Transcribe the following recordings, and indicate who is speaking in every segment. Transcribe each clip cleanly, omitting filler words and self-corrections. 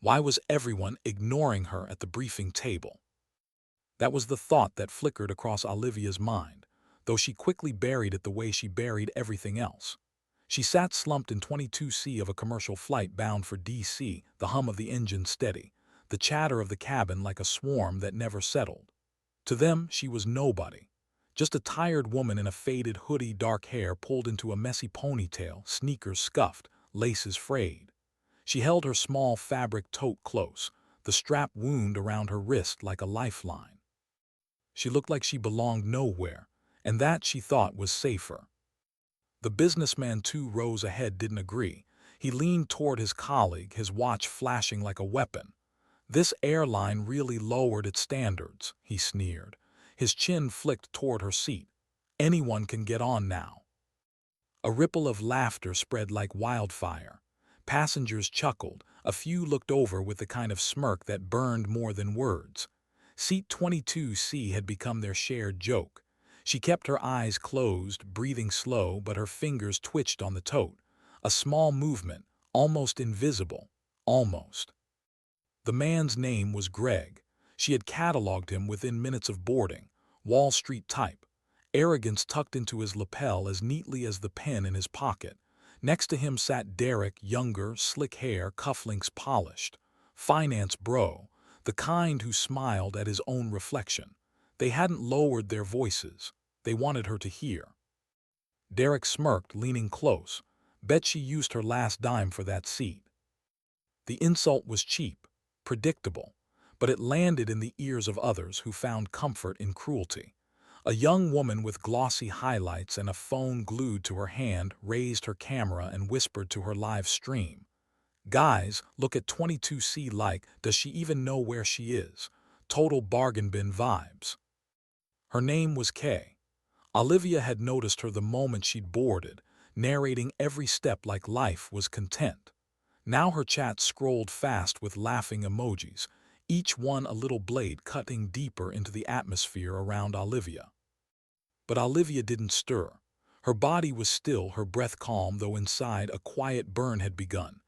Speaker 1: Why was everyone ignoring her at the briefing table? That was the thought that flickered across Olivia's mind, though she quickly buried it the way she buried everything else. She sat slumped in 22C of a commercial flight bound for D.C., the hum of the engine steady, the chatter of the cabin like a swarm that never settled. To them, she was nobody. Just a tired woman in a faded hoodie, dark hair pulled into a messy ponytail, sneakers scuffed, laces frayed. She held her small fabric tote close, the strap wound around her wrist like a lifeline. She looked like she belonged nowhere, and that, she thought, was safer. The businessman 2 rows ahead didn't agree. He leaned toward his colleague, his watch flashing like a weapon. This airline really lowered its standards, he sneered. His chin flicked toward her seat. Anyone can get on now. A ripple of laughter spread like wildfire. Passengers chuckled. A few looked over with the kind of smirk that burned more than words. Seat 22C had become their shared joke. She kept her eyes closed, breathing slow, but her fingers twitched on the tote. A small movement, almost invisible. Almost. The man's name was Greg. She had cataloged him within minutes of boarding. Wall Street type. Arrogance tucked into his lapel as neatly as the pen in his pocket. Next to him sat Derek, younger, slick hair, cufflinks polished. Finance bro, the kind who smiled at his own reflection. They hadn't lowered their voices. They wanted her to hear. Derek smirked, leaning close. Bet she used her last dime for that seat. The insult was cheap, predictable, but it landed in the ears of others who found comfort in cruelty. A young woman with glossy highlights and a phone glued to her hand raised her camera and whispered to her live stream. Guys, look at 22C like, does she even know where she is? Total bargain bin vibes. Her name was Kay. Olivia had noticed her the moment she'd boarded, narrating every step like life was content. Now her chat scrolled fast with laughing emojis, each one a little blade cutting deeper into the atmosphere around Olivia. But Olivia didn't stir. Her body was still, her breath calm, though inside a quiet burn had begun.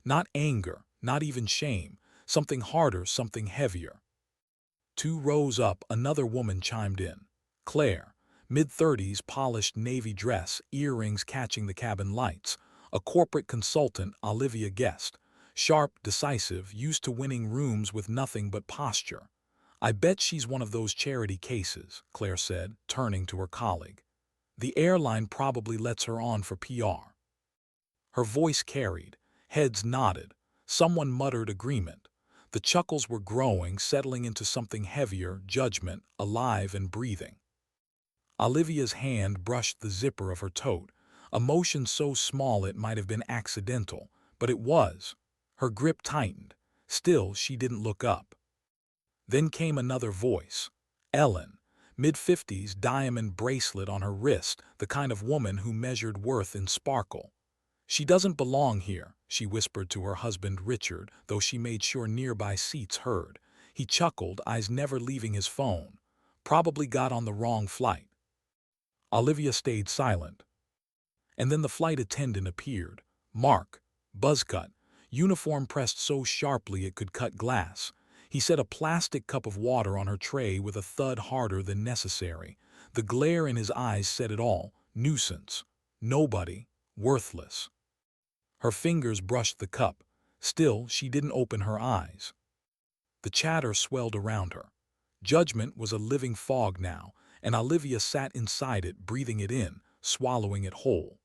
Speaker 1: Not anger, not even shame, something harder, something heavier. 2 rows up, another woman chimed in. Claire, mid-30s, polished navy dress, earrings catching the cabin lights. A corporate consultant, Olivia guessed. Sharp, decisive, used to winning rooms with nothing but posture. I bet she's one of those charity cases, Claire said, turning to her colleague. The airline probably lets her on for PR. Her voice carried. Heads nodded. Someone muttered agreement. The chuckles were growing, settling into something heavier, judgment, alive and breathing. Olivia's hand brushed the zipper of her tote, a motion so small it might have been accidental, but it was. Her grip tightened. Still, she didn't look up. Then came another voice. Ellen, mid-50s, diamond bracelet on her wrist, the kind of woman who measured worth in sparkle. She doesn't belong here, she whispered to her husband Richard, though she made sure nearby seats heard. He chuckled, eyes never leaving his phone. Probably got on the wrong flight. Olivia stayed silent. And then the flight attendant appeared. Mark, buzzcut, uniform pressed so sharply it could cut glass. He set a plastic cup of water on her tray with a thud harder than necessary. The glare in his eyes said it all. Nuisance. Nobody. Worthless. Her fingers brushed the cup. Still, she didn't open her eyes. The chatter swelled around her. Judgment was a living fog now, and Olivia sat inside it, breathing it in, swallowing it whole.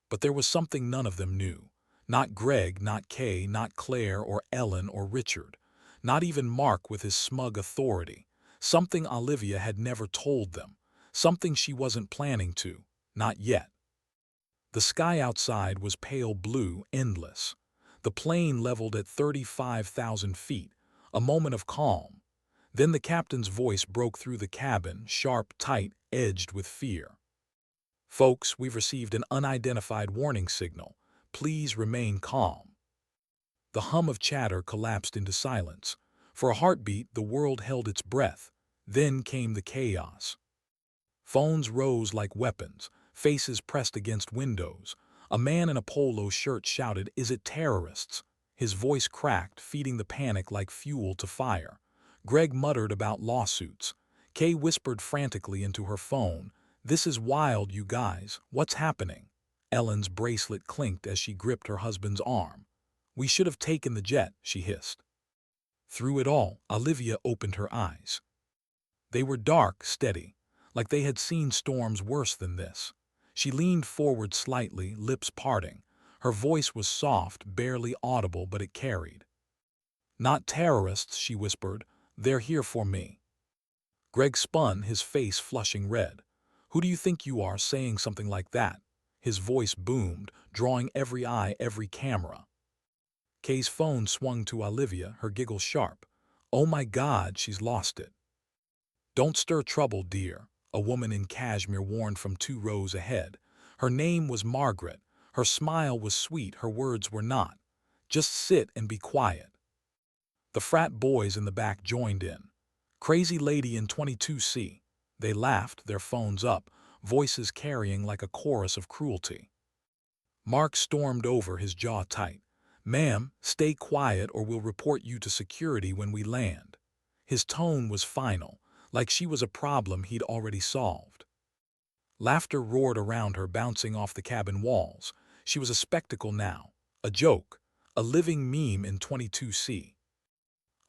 Speaker 1: But there was something none of them knew. Not Greg, not Kay, not Claire or Ellen or Richard. Not even Mark with his smug authority. Something Olivia had never told them. Something she wasn't planning to. Not yet. The sky outside was pale blue, endless. The plane leveled at 35,000 feet, a moment of calm. Then the captain's voice broke through the cabin, sharp, tight, edged with fear. Folks, we've received an unidentified warning signal. Please remain calm. The hum of chatter collapsed into silence. For a heartbeat, the world held its breath. Then came the chaos. Phones rose like weapons, faces pressed against windows. A man in a polo shirt shouted, "Is it terrorists?" His voice cracked, feeding the panic like fuel to fire. Greg muttered about lawsuits. Kay whispered frantically into her phone, "This is wild, you guys. What's happening?" Ellen's bracelet clinked as she gripped her husband's arm. "We should have taken the jet," she hissed. Through it all, Olivia opened her eyes. They were dark, steady, like they had seen storms worse than this. She leaned forward slightly, lips parting. Her voice was soft, barely audible, but it carried. "Not terrorists," she whispered. "They're here for me." Greg spun, his face flushing red. "Who do you think you are, saying something like that?" His voice boomed, drawing every eye, every camera. Kay's phone swung to Olivia, her giggle sharp. "Oh my God, she's lost it." "Don't stir trouble, dear," a woman in cashmere warned from 2 rows ahead. Her name was Margaret. Her smile was sweet, her words were not. "Just sit and be quiet." The frat boys in the back joined in. "Crazy lady in 22C. They laughed, their phones up, voices carrying like a chorus of cruelty. Mark stormed over, his jaw tight. "Ma'am, stay quiet or we'll report you to security when we land." His tone was final, like she was a problem he'd already solved. Laughter roared around her, bouncing off the cabin walls. She was a spectacle now, a joke, a living meme in 22C.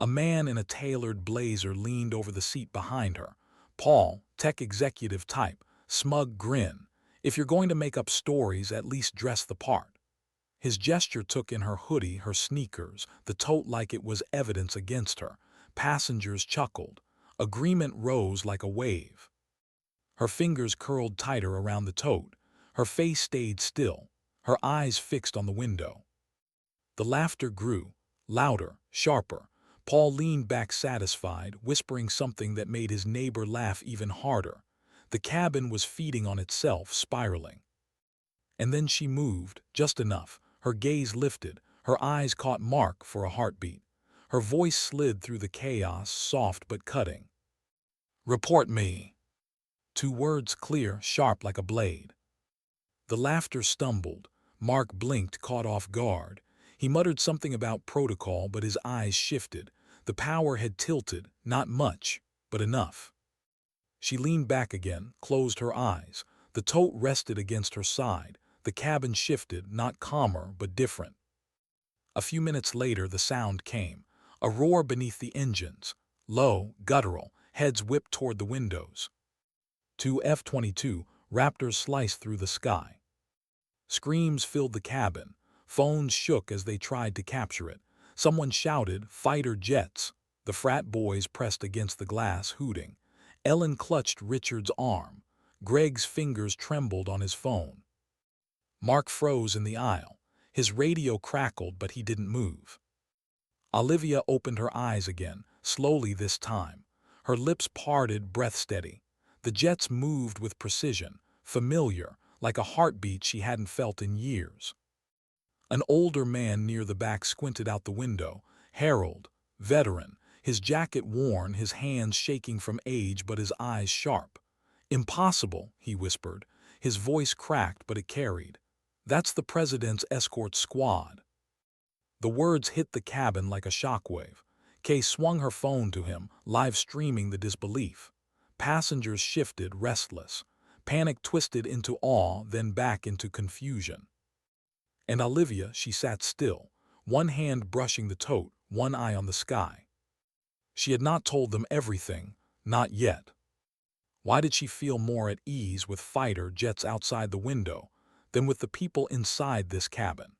Speaker 1: A man in a tailored blazer leaned over the seat behind her. Paul, tech executive type, smug grin. "If you're going to make up stories, at least dress the part." His gesture took in her hoodie, her sneakers, the tote like it was evidence against her. Passengers chuckled. Agreement rose like a wave. Her fingers curled tighter around the tote. Her face stayed still, her eyes fixed on the window. The laughter grew, louder, sharper. Paul leaned back satisfied, whispering something that made his neighbor laugh even harder. The cabin was feeding on itself, spiraling. And then she moved, just enough. Her gaze lifted, her eyes caught Mark for a heartbeat. Her voice slid through the chaos, soft but cutting. "Report me." 2 words clear, sharp like a blade. The laughter stumbled. Mark blinked, caught off guard. He muttered something about protocol, but his eyes shifted. The power had tilted, not much, but enough. She leaned back again, closed her eyes. The tote rested against her side. The cabin shifted, not calmer, but different. A few minutes later, the sound came. A roar beneath the engines. Low, guttural, heads whipped toward the windows. 2F-22 Raptors sliced through the sky. Screams filled the cabin. Phones shook as they tried to capture it. Someone shouted, "Fighter jets!" The frat boys pressed against the glass, hooting. Ellen clutched Richard's arm. Greg's fingers trembled on his phone. Mark froze in the aisle. His radio crackled, but he didn't move. Olivia opened her eyes again, slowly this time. Her lips parted, breath steady. The jets moved with precision, familiar, like a heartbeat she hadn't felt in years. An older man near the back squinted out the window. Harold, veteran, his jacket worn, his hands shaking from age but his eyes sharp. "Impossible," he whispered. His voice cracked, but it carried. "That's the president's escort squad." The words hit the cabin like a shockwave. Kay swung her phone to him, live streaming the disbelief. Passengers shifted, restless. Panic twisted into awe, then back into confusion. And Olivia, she sat still, one hand brushing the tote, one eye on the sky. She had not told them everything, not yet. Why did she feel more at ease with fighter jets outside the window than with the people inside this cabin?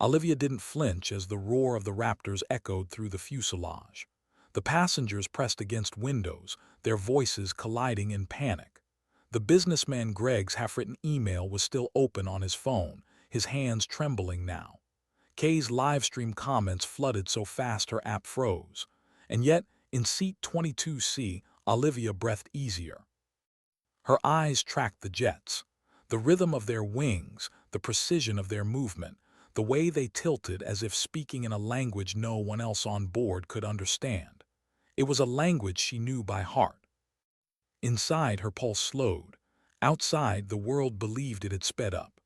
Speaker 1: Olivia didn't flinch as the roar of the Raptors echoed through the fuselage. The passengers pressed against windows, their voices colliding in panic. The businessman Greg's half-written email was still open on his phone, his hands trembling now. Kay's live-stream comments flooded so fast her app froze. And yet, in seat 22C, Olivia breathed easier. Her eyes tracked the jets. The rhythm of their wings, the precision of their movement, the way they tilted as if speaking in a language no one else on board could understand. It was a language she knew by heart. Inside, her pulse slowed. Outside, the world believed it had sped up.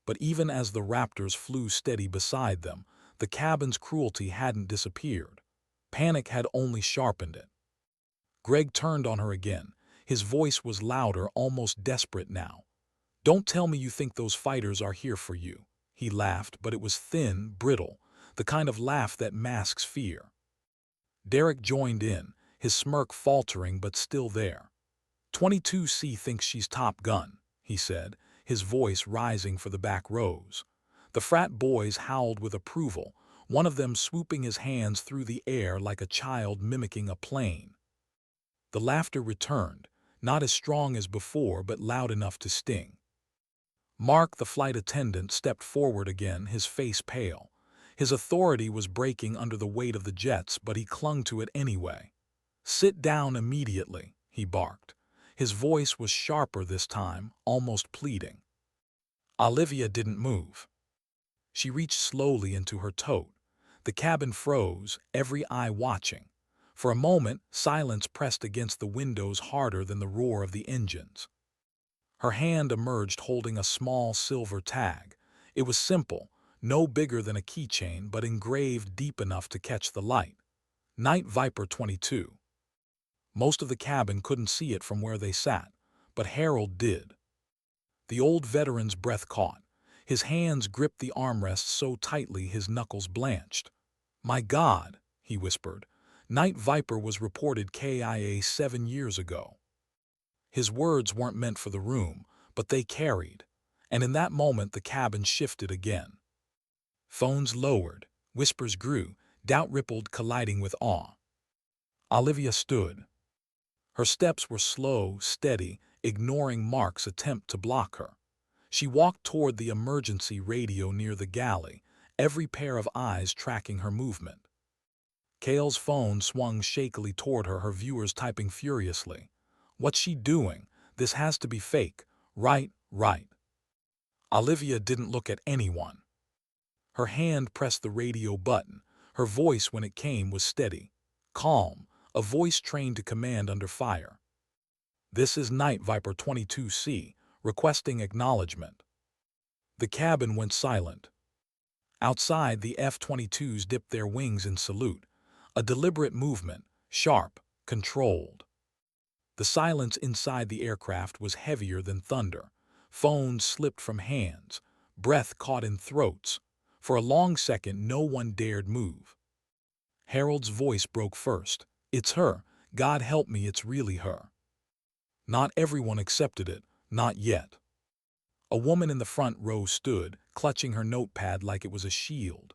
Speaker 1: But even as the Raptors flew steady beside them, The cabin's cruelty hadn't disappeared. Panic had only sharpened it. Greg turned on her again. His voice was louder, almost desperate now. "Don't tell me you think those fighters are here for you." He laughed, but it was thin, brittle, the kind of laugh that masks fear. Derek joined in, his smirk faltering but still there. 22C thinks she's Top Gun, he said, his voice rising for the back rows. The frat boys howled with approval, one of them swooping his hands through the air like a child mimicking a plane. The laughter returned, not as strong as before but loud enough to sting. Mark, the flight attendant, stepped forward again, his face pale. His authority was breaking under the weight of the jets, but he clung to it anyway. "Sit down immediately," he barked. His voice was sharper this time, almost pleading. Olivia didn't move. She reached slowly into her tote. The cabin froze, every eye watching. For a moment, silence pressed against the windows harder than the roar of the engines. Her hand emerged holding a small silver tag. It was simple, no bigger than a keychain, but engraved deep enough to catch the light. Night Viper 22. Most of the cabin couldn't see it from where they sat, but Harold did. The old veteran's breath caught. His hands gripped the armrests so tightly his knuckles blanched. "My God," he whispered. "Night Viper was reported KIA 7 years ago." His words weren't meant for the room, but they carried. And in that moment the cabin shifted again. Phones lowered, whispers grew, doubt rippled, colliding with awe. Olivia stood. Her steps were slow, steady, ignoring Mark's attempt to block her. She walked toward the emergency radio near the galley, every pair of eyes tracking her movement. Cale's phone swung shakily toward her, her viewers typing furiously. "What's she doing? This has to be fake. Right." Olivia didn't look at anyone. Her hand pressed the radio button. Her voice, when it came, was steady, calm, a voice trained to command under fire. "This is Night Viper 22C, requesting acknowledgement." The cabin went silent. Outside, the F-22s dipped their wings in salute, a deliberate movement, sharp, controlled. The silence inside the aircraft was heavier than thunder. Phones slipped from hands, breath caught in throats. For a long second, no one dared move. Harold's voice broke first. "It's her. God help me, it's really her." Not everyone accepted it, not yet. A woman in the front row stood, clutching her notepad like it was a shield.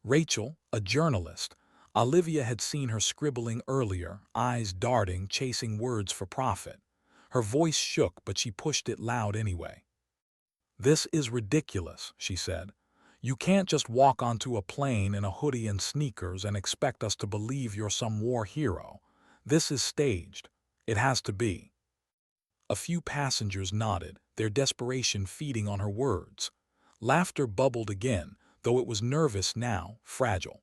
Speaker 1: Rachel, a journalist. Olivia had seen her scribbling earlier, eyes darting, chasing words for profit. Her voice shook, but she pushed it loud anyway. "This is ridiculous," she said. "You can't just walk onto a plane in a hoodie and sneakers and expect us to believe you're some war hero. This is staged. It has to be." A few passengers nodded, their desperation feeding on her words. Laughter bubbled again, though it was nervous now, fragile.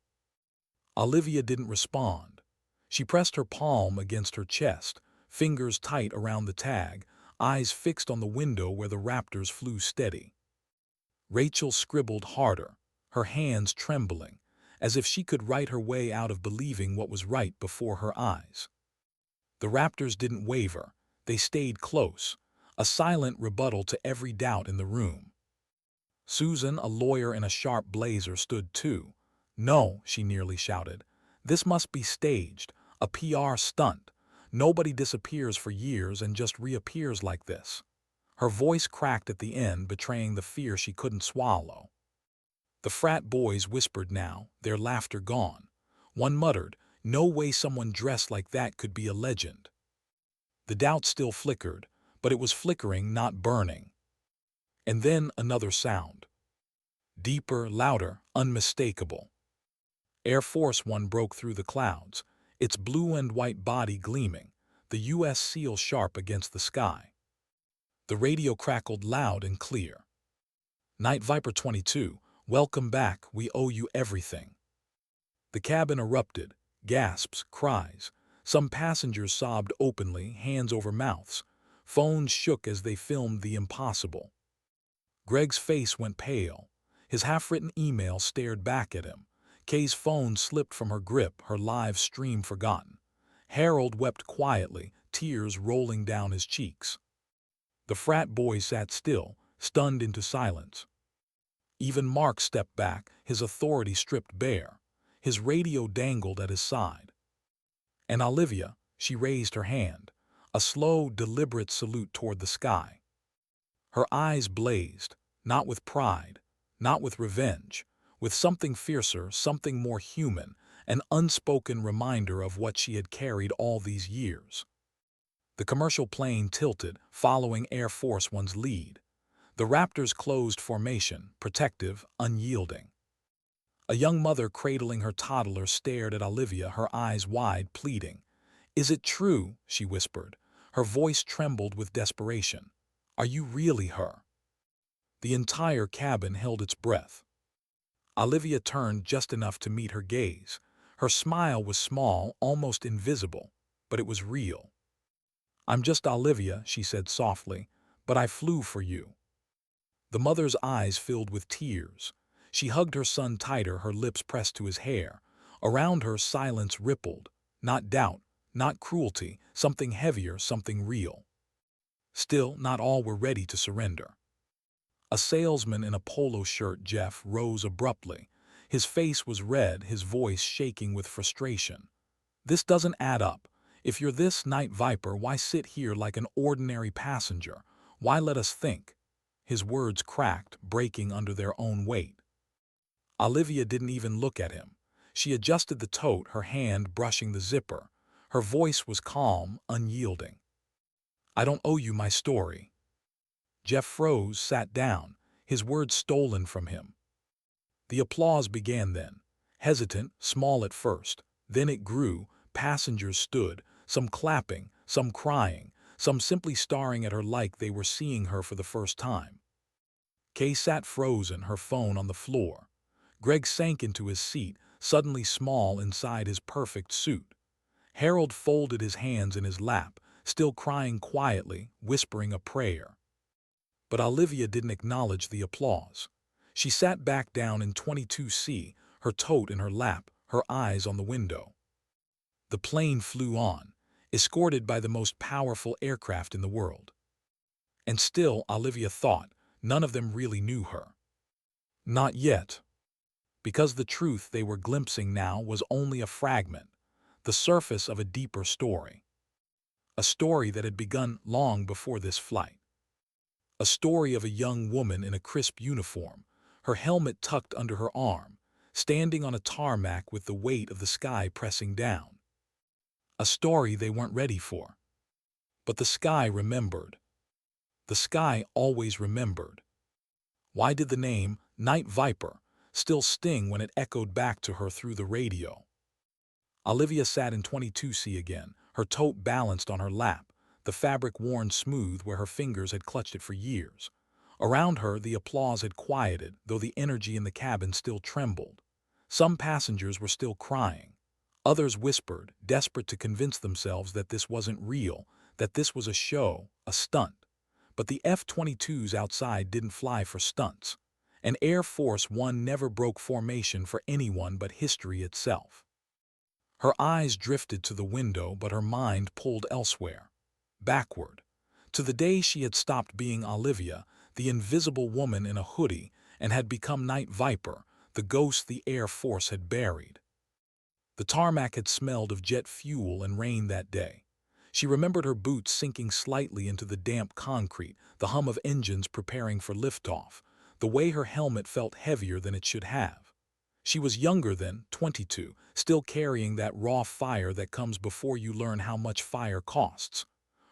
Speaker 1: Olivia didn't respond. She pressed her palm against her chest, fingers tight around the tag, eyes fixed on the window where the Raptors flew steady. Rachel scribbled harder, her hands trembling, as if she could write her way out of believing what was right before her eyes. The Raptors didn't waver. They stayed close, a silent rebuttal to every doubt in the room. Susan, a lawyer in a sharp blazer, stood too. "No," she nearly shouted. "This must be staged, a PR stunt. Nobody disappears for years and just reappears like this." Her voice cracked at the end, betraying the fear she couldn't swallow. The frat boys whispered now, their laughter gone. One muttered, "No way someone dressed like that could be a legend." The doubt still flickered, but it was flickering, not burning. And then another sound. Deeper, louder, unmistakable. Air Force One broke through the clouds, its blue and white body gleaming, the U.S. seal sharp against the sky. The radio crackled loud and clear. "Night Viper 22, welcome back, we owe you everything." The cabin erupted, gasps, cries. Some passengers sobbed openly, hands over mouths. Phones shook as they filmed the impossible. Greg's face went pale. His half-written email stared back at him. Kay's phone slipped from her grip, her live stream forgotten. Harold wept quietly, tears rolling down his cheeks. The frat boy sat still, stunned into silence. Even Mark stepped back, his authority stripped bare. His radio dangled at his side. And Olivia, she raised her hand, a slow, deliberate salute toward the sky. Her eyes blazed, not with pride, not with revenge, with something fiercer, something more human, an unspoken reminder of what she had carried all these years. The commercial plane tilted, following Air Force One's lead. The Raptors closed formation, protective, unyielding. A young mother cradling her toddler stared at Olivia, her eyes wide, pleading. "Is it true?" she whispered. Her voice trembled with desperation. "Are you really her?" The entire cabin held its breath. Olivia turned just enough to meet her gaze. Her smile was small, almost invisible, but it was real. "I'm just Olivia," she said softly, "but I flew for you." The mother's eyes filled with tears. She hugged her son tighter, her lips pressed to his hair. Around her, silence rippled. Not doubt, not cruelty, something heavier, something real. Still, not all were ready to surrender. A salesman in a polo shirt, Jeff, rose abruptly. His face was red, his voice shaking with frustration. "This doesn't add up. If you're this Night Viper, why sit here like an ordinary passenger? Why let us think?" His words cracked, breaking under their own weight. Olivia didn't even look at him. She adjusted the tote, her hand brushing the zipper. Her voice was calm, unyielding. "I don't owe you my story." Jeff froze, sat down, his words stolen from him. The applause began then. Hesitant, small at first. Then it grew. Passengers stood, some clapping, some crying, some simply staring at her like they were seeing her for the first time. Kay sat frozen, her phone on the floor. Greg sank into his seat, suddenly small inside his perfect suit. Harold folded his hands in his lap, still crying quietly, whispering a prayer. But Olivia didn't acknowledge the applause. She sat back down in 22C, her tote in her lap, her eyes on the window. The plane flew on, escorted by the most powerful aircraft in the world. And still, Olivia thought, none of them really knew her. Not yet. Because the truth they were glimpsing now was only a fragment, the surface of a deeper story. A story that had begun long before this flight. A story of a young woman in a crisp uniform, her helmet tucked under her arm, standing on a tarmac with the weight of the sky pressing down. A story they weren't ready for. But the sky remembered. The sky always remembered. Why did the name, Night Viper, still sting when it echoed back to her through the radio? Olivia sat in 22C again, her tote balanced on her lap, the fabric worn smooth where her fingers had clutched it for years. Around her, the applause had quieted, though the energy in the cabin still trembled. Some passengers were still crying. Others whispered, desperate to convince themselves that this wasn't real, that this was a show, a stunt. But the F-22s outside didn't fly for stunts. And Air Force One never broke formation for anyone but history itself. Her eyes drifted to the window, but her mind pulled elsewhere. Backward. To the day she had stopped being Olivia, the invisible woman in a hoodie, and had become Night Viper, the ghost the Air Force had buried. The tarmac had smelled of jet fuel and rain that day. She remembered her boots sinking slightly into the damp concrete, the hum of engines preparing for liftoff, the way her helmet felt heavier than it should have. She was younger then, 22, still carrying that raw fire that comes before you learn how much fire costs.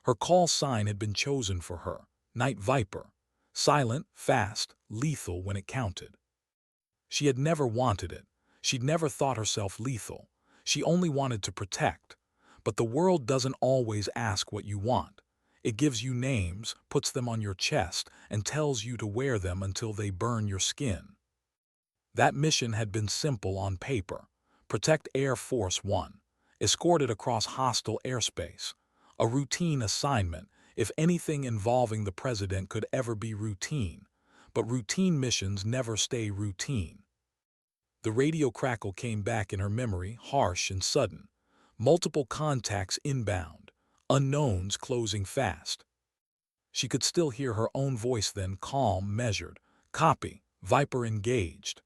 Speaker 1: Her call sign had been chosen for her, Night Viper. Silent, fast, lethal when it counted. She had never wanted it. She'd never thought herself lethal. She only wanted to protect. But the world doesn't always ask what you want. It gives you names, puts them on your chest, and tells you to wear them until they burn your skin. That mission had been simple on paper. Protect Air Force One. Escort it across hostile airspace. A routine assignment, if anything involving the president could ever be routine. But routine missions never stay routine. The radio crackle came back in her memory, harsh and sudden. Multiple contacts inbound, unknowns closing fast. She could still hear her own voice then, calm, measured. Copy, Viper engaged.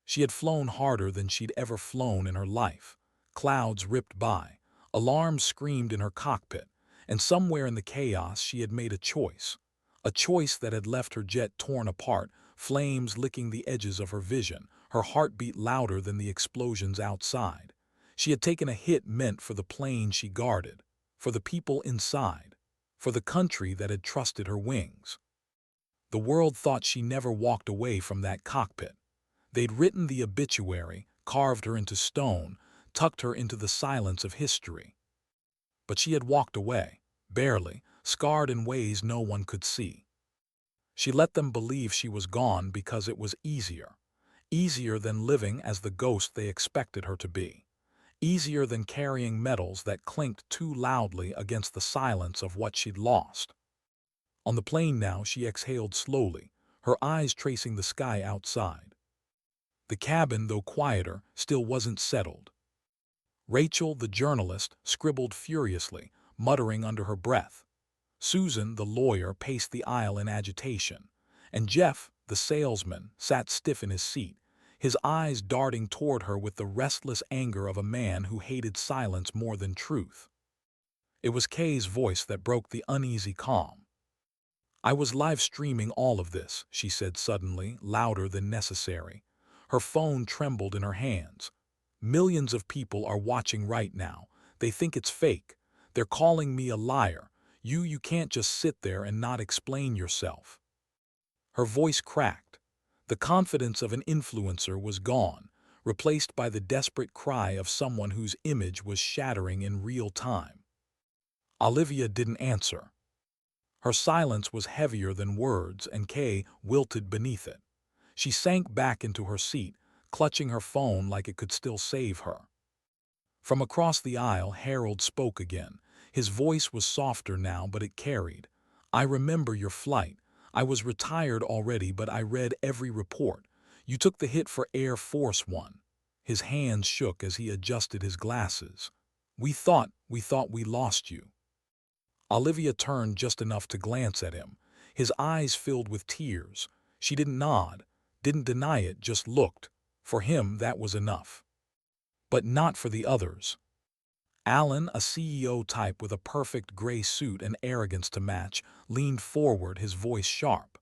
Speaker 1: She had flown harder than she'd ever flown in her life. Clouds ripped by. Alarms screamed in her cockpit. And somewhere in the chaos she had made a choice. A choice that had left her jet torn apart, flames licking the edges of her vision, her heartbeat louder than the explosions outside. She had taken a hit meant for the plane she guarded, for the people inside, for the country that had trusted her wings. The world thought she never walked away from that cockpit. They'd written the obituary, carved her into stone, tucked her into the silence of history. But she had walked away, barely, scarred in ways no one could see. She let them believe she was gone because it was easier. Easier than living as the ghost they expected her to be. Easier than carrying medals that clinked too loudly against the silence of what she'd lost. On the plane now, she exhaled slowly, her eyes tracing the sky outside. The cabin, though quieter, still wasn't settled. Rachel, the journalist, scribbled furiously, muttering under her breath. Susan, the lawyer, paced the aisle in agitation, and Jeff, the salesman, sat stiff in his seat, his eyes darting toward her with the restless anger of a man who hated silence more than truth. It was Kay's voice that broke the uneasy calm. "I was live streaming all of this," she said suddenly, louder than necessary. Her phone trembled in her hands. "Millions of people are watching right now. They think it's fake. They're calling me a liar. You can't just sit there and not explain yourself." Her voice cracked. The confidence of an influencer was gone, replaced by the desperate cry of someone whose image was shattering in real time. Olivia didn't answer. Her silence was heavier than words, and Kay wilted beneath it. She sank back into her seat, clutching her phone like it could still save her. From across the aisle, Harold spoke again. His voice was softer now, but it carried. "I remember your flight. I was retired already, but I read every report. You took the hit for Air Force One." His hands shook as he adjusted his glasses. We thought we lost you." Olivia turned just enough to glance at him. His eyes filled with tears. She didn't nod, didn't deny it, just looked. For him, that was enough. But not for the others. Alan, a CEO type with a perfect gray suit and arrogance to match, leaned forward, his voice sharp.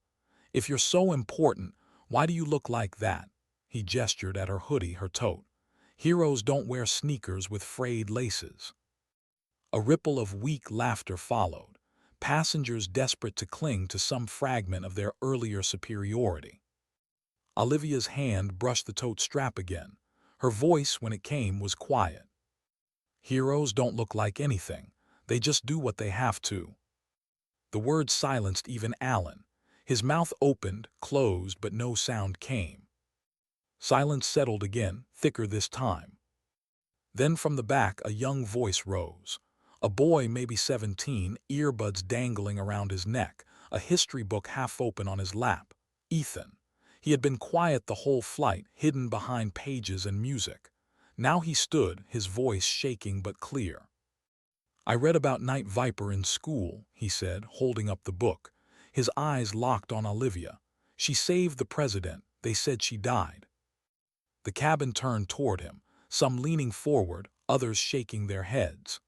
Speaker 1: "If you're so important, why do you look like that?" He gestured at her hoodie, her tote. "Heroes don't wear sneakers with frayed laces." A ripple of weak laughter followed, passengers desperate to cling to some fragment of their earlier superiority. Olivia's hand brushed the tote strap again. Her voice, when it came, was quiet. "Heroes don't look like anything. They just do what they have to." The words silenced even Alan. His mouth opened, closed, but no sound came. Silence settled again, thicker this time. Then from the back a young voice rose. A boy, maybe 17, earbuds dangling around his neck, a history book half open on his lap. Ethan. He had been quiet the whole flight, hidden behind pages and music. Now he stood, his voice shaking but clear. "I read about Night Viper in school," he said, holding up the book. His eyes locked on Olivia. "She saved the president. They said she died." The cabin turned toward him, some leaning forward, others shaking their heads.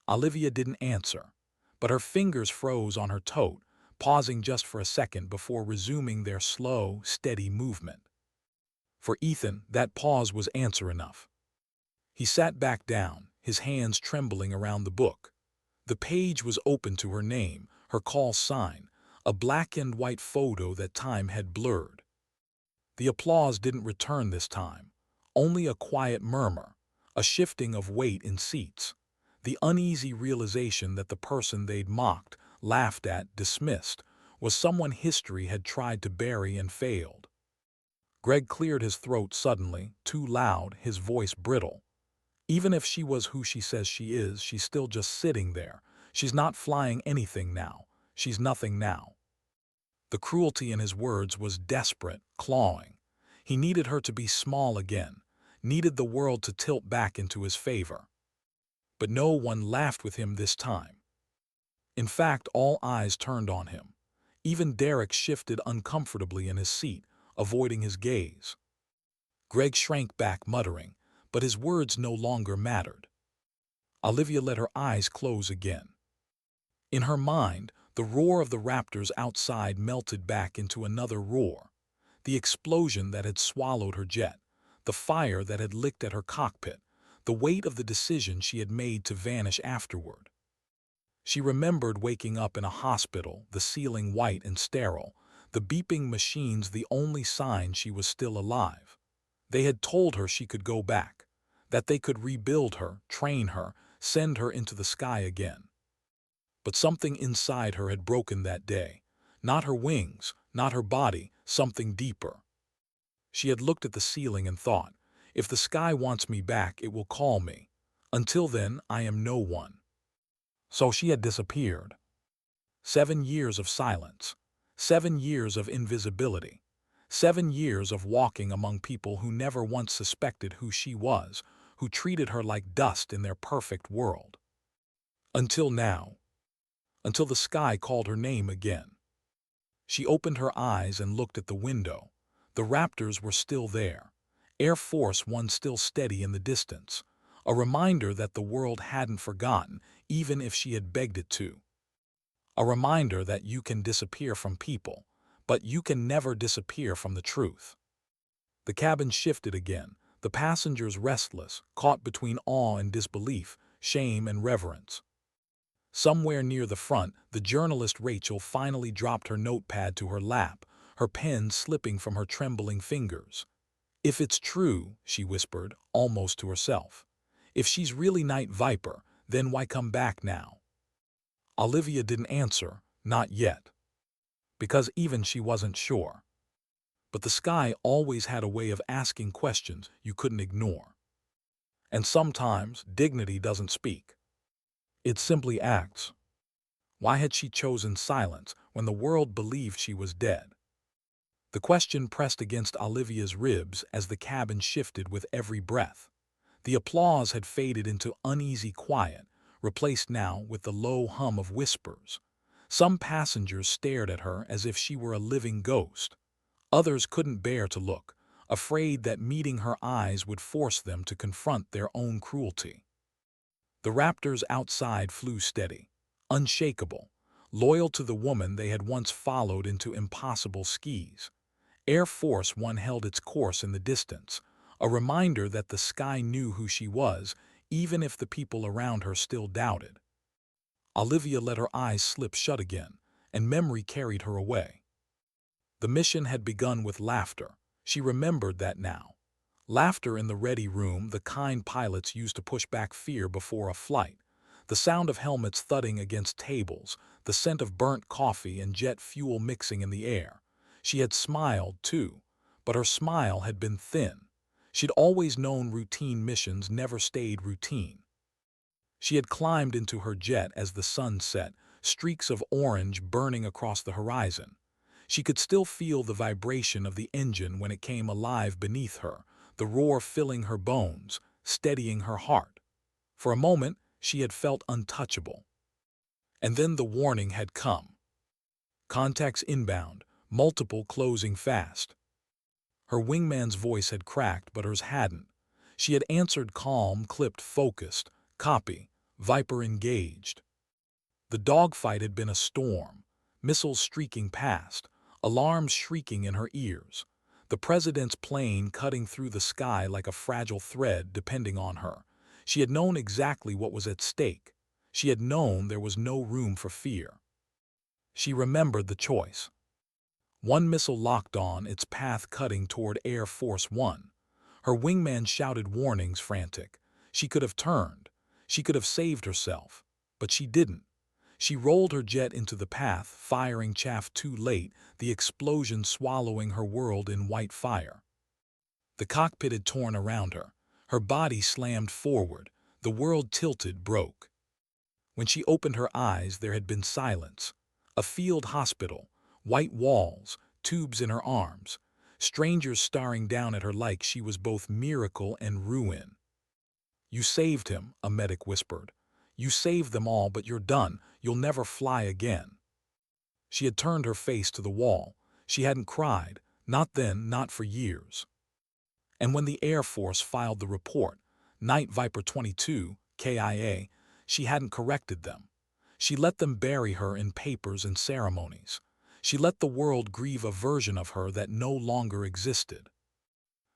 Speaker 1: Olivia didn't answer, but her fingers froze on her tote, pausing just for a second before resuming their slow, steady movement. For Ethan, that pause was answer enough. He sat back down, his hands trembling around the book. The page was open to her name, her call sign, a black and white photo that time had blurred. The applause didn't return this time, only a quiet murmur, a shifting of weight in seats, the uneasy realization that the person they'd mocked, laughed at, dismissed, was someone history had tried to bury and failed. Greg cleared his throat suddenly, too loud, his voice brittle. "Even if she was who she says she is, she's still just sitting there. She's not flying anything now. She's nothing now." The cruelty in his words was desperate, clawing. He needed her to be small again, needed the world to tilt back into his favor. But no one laughed with him this time. In fact, all eyes turned on him. Even Derek shifted uncomfortably in his seat, avoiding his gaze. Greg shrank back, muttering, but his words no longer mattered. Olivia let her eyes close again. In her mind, the roar of the Raptors outside melted back into another roar. The explosion that had swallowed her jet, the fire that had licked at her cockpit, the weight of the decision she had made to vanish afterward. She remembered waking up in a hospital, the ceiling white and sterile, the beeping machines the only sign she was still alive. They had told her she could go back, that they could rebuild her, train her, send her into the sky again. But something inside her had broken that day. Not her wings, not her body, something deeper. She had looked at the ceiling and thought, if the sky wants me back, it will call me. Until then, I am no one. So she had disappeared. 7 years of silence. 7 years of invisibility. 7 years of walking among people who never once suspected who she was, who treated her like dust in their perfect world. Until now. Until the sky called her name again. She opened her eyes and looked at the window. The Raptors were still there. Air Force One still steady in the distance. A reminder that the world hadn't forgotten, even if she had begged it to. A reminder that you can disappear from people, but you can never disappear from the truth. The cabin shifted again, the passengers restless, caught between awe and disbelief, shame and reverence. Somewhere near the front, the journalist Rachel finally dropped her notepad to her lap, her pen slipping from her trembling fingers. If it's true, she whispered, almost to herself. If she's really Night Viper, then why come back now? Olivia didn't answer, not yet. Because even she wasn't sure. But the sky always had a way of asking questions you couldn't ignore. And sometimes dignity doesn't speak. It simply acts. Why had she chosen silence when the world believed she was dead? The question pressed against Olivia's ribs as the cabin shifted with every breath. The applause had faded into uneasy quiet, replaced now with the low hum of whispers. Some passengers stared at her as if she were a living ghost. Others couldn't bear to look, afraid that meeting her eyes would force them to confront their own cruelty. The Raptors outside flew steady, unshakable, loyal to the woman they had once followed into impossible skis. Air Force One held its course in the distance, a reminder that the sky knew who she was, even if the people around her still doubted. Olivia let her eyes slip shut again, and memory carried her away. The mission had begun with laughter. She remembered that now. Laughter in the ready room, the kind pilots used to push back fear before a flight. The sound of helmets thudding against tables, the scent of burnt coffee and jet fuel mixing in the air. She had smiled, too, but her smile had been thin. She'd always known routine missions never stayed routine. She had climbed into her jet as the sun set, streaks of orange burning across the horizon. She could still feel the vibration of the engine when it came alive beneath her, the roar filling her bones, steadying her heart. For a moment, she had felt untouchable. And then the warning had come. Contacts inbound, multiple closing fast. Her wingman's voice had cracked, but hers hadn't. She had answered calm, clipped, focused. Copy. Viper engaged. The dogfight had been a storm. Missiles streaking past. Alarms shrieking in her ears. The president's plane cutting through the sky like a fragile thread depending on her. She had known exactly what was at stake. She had known there was no room for fear. She remembered the choice. One missile locked on, its path cutting toward Air Force One. Her wingman shouted warnings, frantic. She could have turned. She could have saved herself. But she didn't. She rolled her jet into the path, firing chaff too late, the explosion swallowing her world in white fire. The cockpit had torn around her. Her body slammed forward. The world tilted, broke. When she opened her eyes, there had been silence. A field hospital, white walls, tubes in her arms. strangers staring down at her like she was both miracle and ruin. "You saved him," a medic whispered. "You saved them all, but you're done. You'll never fly again." She had turned her face to the wall. She hadn't cried, not then, not for years. And when the Air Force filed the report, Night Viper 22, KIA, she hadn't corrected them. She let them bury her in papers and ceremonies. She let the world grieve a version of her that no longer existed.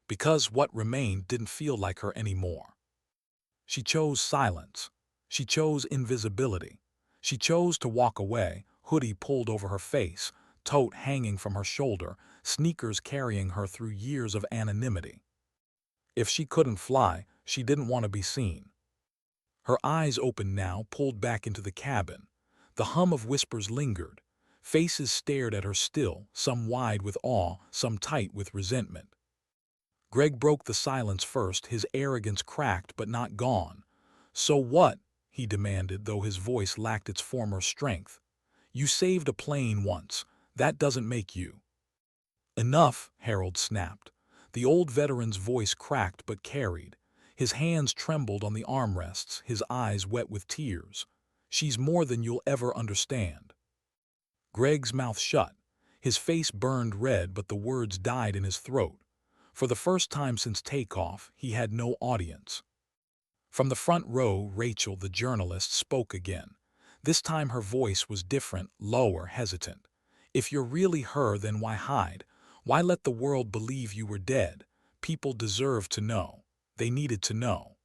Speaker 1: Because what remained didn't feel like her anymore. She chose silence. She chose invisibility. She chose to walk away, hoodie pulled over her face, tote hanging from her shoulder, sneakers carrying her through years of anonymity. If she couldn't fly, she didn't want to be seen. Her eyes open now, pulled back into the cabin. The hum of whispers lingered. Faces stared at her still, some wide with awe, some tight with resentment. Greg broke the silence first, his arrogance cracked but not gone. "So what?" he demanded, though his voice lacked its former strength. "You saved a plane once. That doesn't make you." "Enough," Harold snapped. The old veteran's voice cracked but carried. His hands trembled on the armrests, his eyes wet with tears. "She's more than you'll ever understand." Greg's mouth shut. His face burned red, but the words died in his throat. For the first time since takeoff, he had no audience. From the front row, Rachel, the journalist, spoke again. This time her voice was different, lower, hesitant. "If you're really her, then why hide? Why let the world believe you were dead? People deserve to know. They needed to know."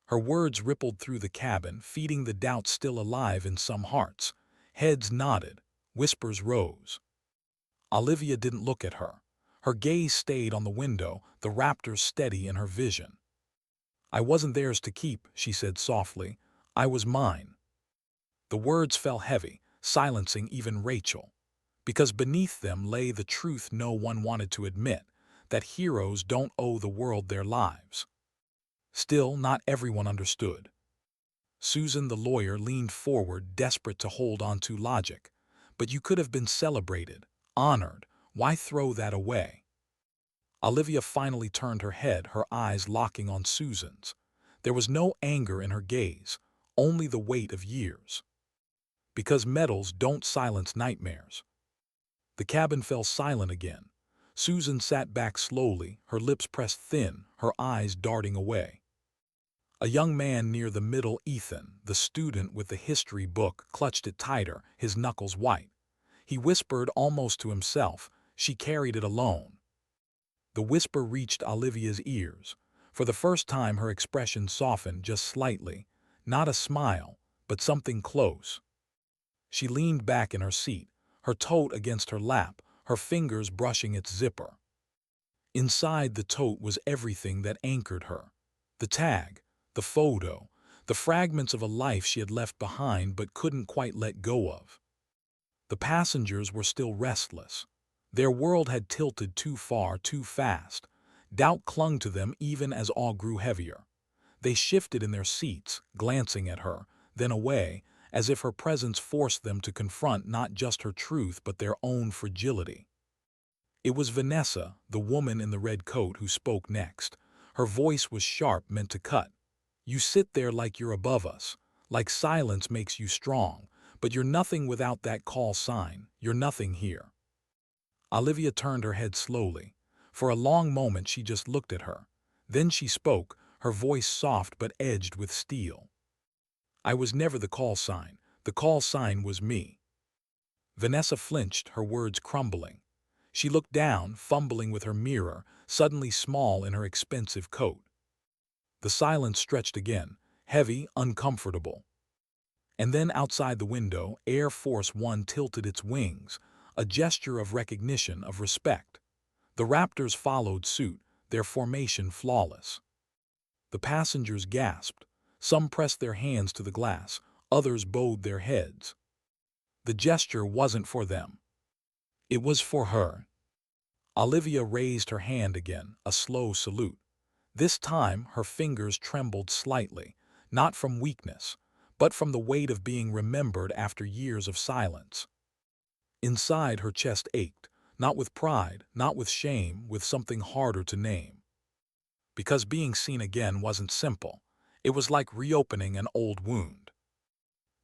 Speaker 1: Her words rippled through the cabin, feeding the doubt still alive in some hearts. Heads nodded. Whispers rose. Olivia didn't look at her. Her gaze stayed on the window, the Raptors steady in her vision. "I wasn't theirs to keep," she said softly. "I was mine." The words fell heavy, silencing even Rachel. Because beneath them lay the truth no one wanted to admit, that heroes don't owe the world their lives. Still, not everyone understood. Susan, the lawyer, leaned forward, desperate to hold on to logic. "But you could have been celebrated, honored. Why throw that away?" Olivia finally turned her head, her eyes locking on Susan's. There was no anger in her gaze, only the weight of years. "Because medals don't silence nightmares." The cabin fell silent again. Susan sat back slowly, her lips pressed thin, her eyes darting away. A young man near the middle, Ethan, the student with the history book, clutched it tighter, his knuckles white. He whispered almost to himself, "She carried it alone." The whisper reached Olivia's ears. For the first time her expression softened just slightly, not a smile, but something close. She leaned back in her seat, her tote against her lap, her fingers brushing its zipper. Inside the tote was everything that anchored her. The tag, the photo, the fragments of a life she had left behind but couldn't quite let go of. The passengers were still restless. Their world had tilted too far, too fast. Doubt clung to them even as awe grew heavier. They shifted in their seats, glancing at her, then away, as if her presence forced them to confront not just her truth but their own fragility. It was Vanessa, the woman in the red coat, who spoke next. Her voice was sharp, meant to cut. "You sit there like you're above us, like silence makes you strong, but you're nothing without that call sign. You're nothing here." Olivia turned her head slowly. For a long moment she just looked at her. Then she spoke, her voice soft but edged with steel. "I was never the call sign. The call sign was me." Vanessa flinched, her words crumbling. She looked down, fumbling with her mirror, suddenly small in her expensive coat. The silence stretched again, heavy, uncomfortable. And then outside the window, Air Force One tilted its wings, a gesture of recognition, of respect. The Raptors followed suit, their formation flawless. The passengers gasped. Some pressed their hands to the glass, others bowed their heads. The gesture wasn't for them. It was for her. Olivia raised her hand again, a slow salute. This time her fingers trembled slightly, not from weakness, but from the weight of being remembered after years of silence. Inside her chest ached, Not with pride, not with shame, with something harder to name. Because being seen again wasn't simple. It was like reopening an old wound.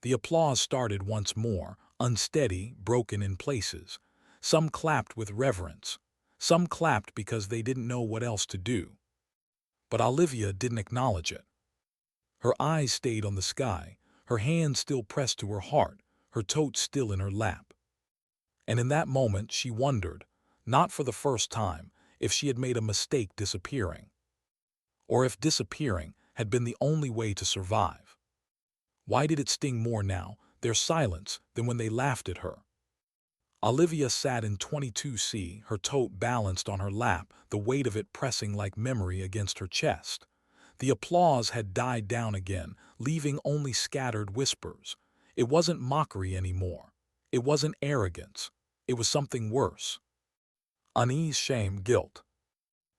Speaker 1: The applause started once more, unsteady, broken in places. Some clapped with reverence. Some clapped because they didn't know what else to do. But Olivia didn't acknowledge it. Her eyes stayed on the sky, her hand still pressed to her heart, her tote still in her lap. And in that moment she wondered, not for the first time, if she had made a mistake disappearing. Or if disappearing had been the only way to survive. Why did it sting more now, their silence, than when they laughed at her? Olivia sat in 22C, her tote balanced on her lap, the weight of it pressing like memory against her chest. The applause had died down again, leaving only scattered whispers. It wasn't mockery anymore. It wasn't arrogance. It was something worse. Unease, shame, guilt.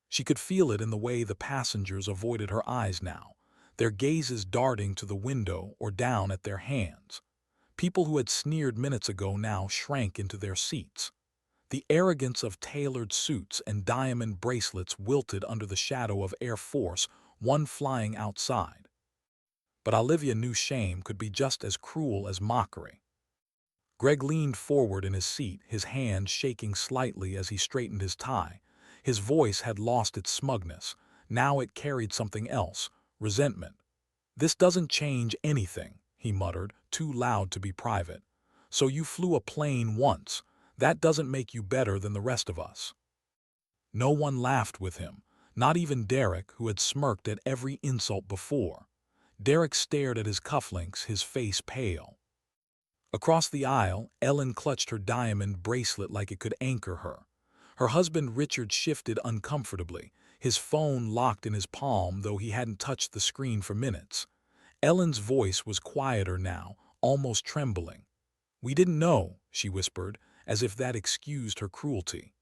Speaker 1: She could feel it in the way the passengers avoided her eyes now, their gazes darting to the window or down at their hands. People who had sneered minutes ago now shrank into their seats. The arrogance of tailored suits and diamond bracelets wilted under the shadow of Air Force One flying outside. But Olivia knew shame could be just as cruel as mockery. Greg leaned forward in his seat, his hand shaking slightly as he straightened his tie. His voice had lost its smugness. Now it carried something else, resentment. "This doesn't change anything," he muttered, too loud to be private. "So you flew a plane once. That doesn't make you better than the rest of us." No one laughed with him, not even Derek, who had smirked at every insult before. Derek stared at his cufflinks, his face pale. Across the aisle, Ellen clutched her diamond bracelet like it could anchor her. Her husband Richard shifted uncomfortably, his phone locked in his palm though he hadn't touched the screen for minutes. Ellen's voice was quieter now, almost trembling. "We didn't know," she whispered, as if that excused her cruelty.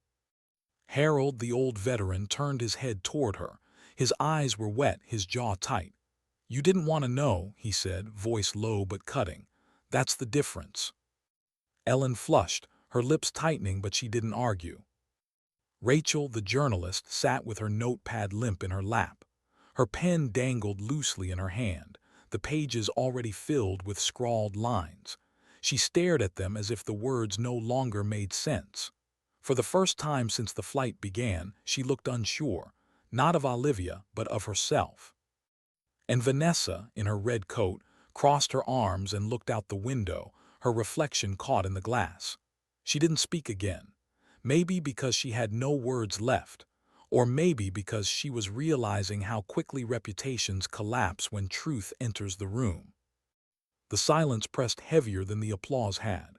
Speaker 1: Harold, the old veteran, turned his head toward her. His eyes were wet, his jaw tight. "You didn't want to know," he said, voice low but cutting. "That's the difference." Ellen flushed, her lips tightening, but she didn't argue. Rachel, the journalist, sat with her notepad limp in her lap. Her pen dangled loosely in her hand, the pages already filled with scrawled lines. She stared at them as if the words no longer made sense. For the first time since the flight began, she looked unsure, not of Olivia, but of herself. And Vanessa, in her red coat, crossed her arms and looked out the window, her reflection caught in the glass. She didn't speak again. Maybe because she had no words left, or maybe because she was realizing how quickly reputations collapse when truth enters the room. The silence pressed heavier than the applause had.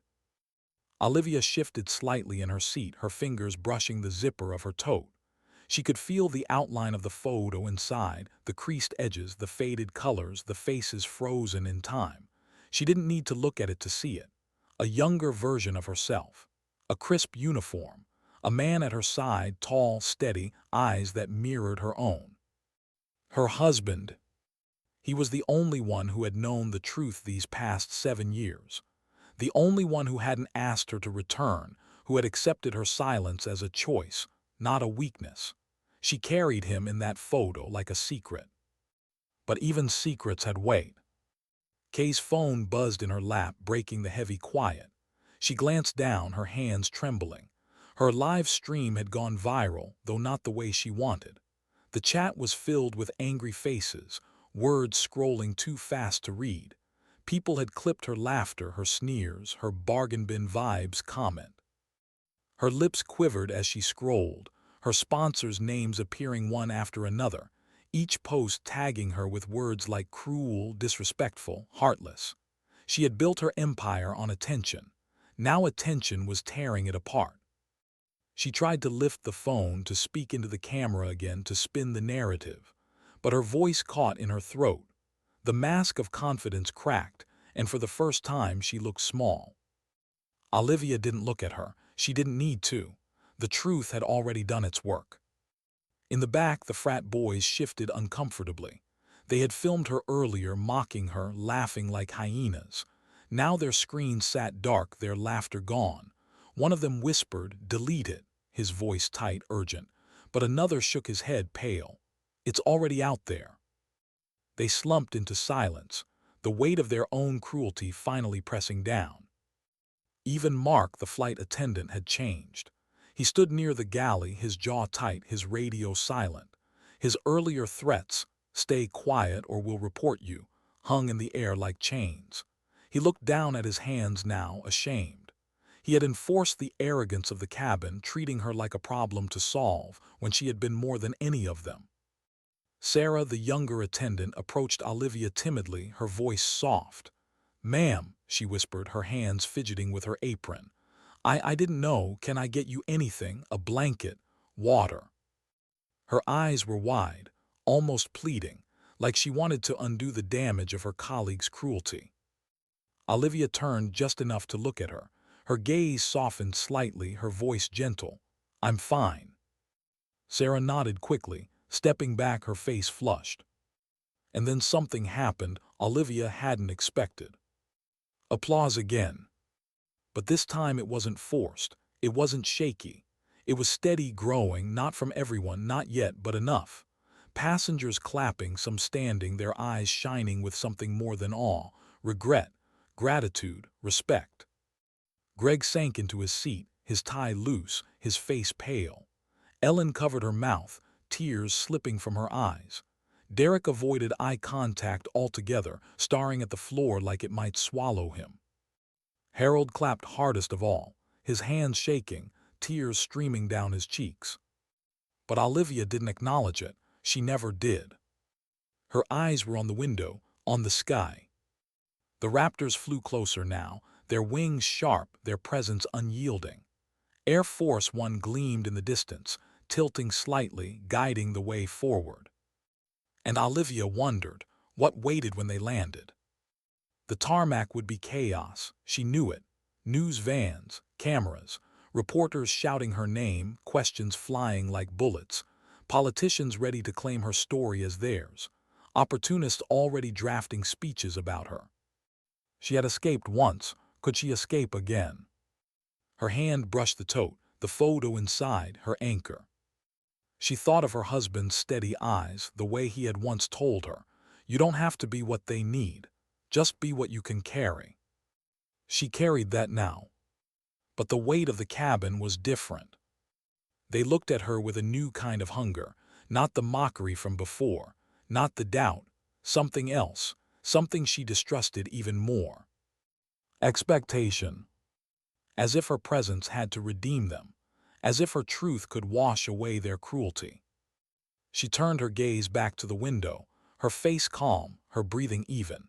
Speaker 1: Olivia shifted slightly in her seat, her fingers brushing the zipper of her tote. She could feel the outline of the photo inside, the creased edges, the faded colors, the faces frozen in time. She didn't need to look at it to see it. A younger version of herself. A crisp uniform. A man at her side, tall, steady, eyes that mirrored her own. Her husband. He was the only one who had known the truth these past 7 years. The only one who hadn't asked her to return, who had accepted her silence as a choice, not a weakness. She carried him in that photo like a secret. But even secrets had weight. Kay's phone buzzed in her lap, breaking the heavy quiet. She glanced down, her hands trembling. Her live stream had gone viral, though not the way she wanted. The chat was filled with angry faces, words scrolling too fast to read. People had clipped her laughter, her sneers, her bargain bin vibes comment. Her lips quivered as she scrolled, her sponsors' names appearing one after another, each post tagging her with words like cruel, disrespectful, heartless. She had built her empire on attention. Now attention was tearing it apart. She tried to lift the phone, to speak into the camera again, to spin the narrative. But her voice caught in her throat. The mask of confidence cracked, and for the first time she looked small. Olivia didn't look at her. She didn't need to. The truth had already done its work. In the back, the frat boys shifted uncomfortably. They had filmed her earlier, mocking her, laughing like hyenas. Now their screens sat dark, their laughter gone. One of them whispered, "Delete it," his voice tight, urgent, but another shook his head, pale. "It's already out there." They slumped into silence, the weight of their own cruelty finally pressing down. Even Mark, the flight attendant, had changed. He stood near the galley, his jaw tight, his radio silent. His earlier threats, "Stay quiet or we'll report you," hung in the air like chains. He looked down at his hands now, ashamed. He had enforced the arrogance of the cabin, treating her like a problem to solve when she had been more than any of them. Sarah, the younger attendant, approached Olivia timidly, her voice soft. "Ma'am," she whispered, her hands fidgeting with her apron. I didn't know. Can I get you anything? A blanket? Water?" Her eyes were wide, almost pleading, like she wanted to undo the damage of her colleague's cruelty. Olivia turned just enough to look at her. Her gaze softened slightly, her voice gentle. "I'm fine." Sarah nodded quickly, stepping back, her face flushed. And then something happened Olivia hadn't expected. Applause again. But this time it wasn't forced, it wasn't shaky. It was steady, growing, not from everyone, not yet, but enough. Passengers clapping, some standing, their eyes shining with something more than awe, regret, gratitude, respect. Greg sank into his seat, his tie loose, his face pale. Ellen covered her mouth, tears slipping from her eyes. Derek avoided eye contact altogether, staring at the floor like it might swallow him. Harold clapped hardest of all, his hands shaking, tears streaming down his cheeks. But Olivia didn't acknowledge it. She never did. Her eyes were on the window, on the sky. The Raptors flew closer now, their wings sharp, their presence unyielding. Air Force One gleamed in the distance, tilting slightly, guiding the way forward. And Olivia wondered what waited when they landed. The tarmac would be chaos, she knew it. News vans, cameras, reporters shouting her name, questions flying like bullets, politicians ready to claim her story as theirs, opportunists already drafting speeches about her. She had escaped once, could she escape again? Her hand brushed the tote, the photo inside, her anchor. She thought of her husband's steady eyes, the way he had once told her, "You don't have to be what they need. Just be what you can carry." She carried that now. But the weight of the cabin was different. They looked at her with a new kind of hunger, not the mockery from before, not the doubt, something else, something she distrusted even more. Expectation. As if her presence had to redeem them, as if her truth could wash away their cruelty. She turned her gaze back to the window, her face calm, her breathing even.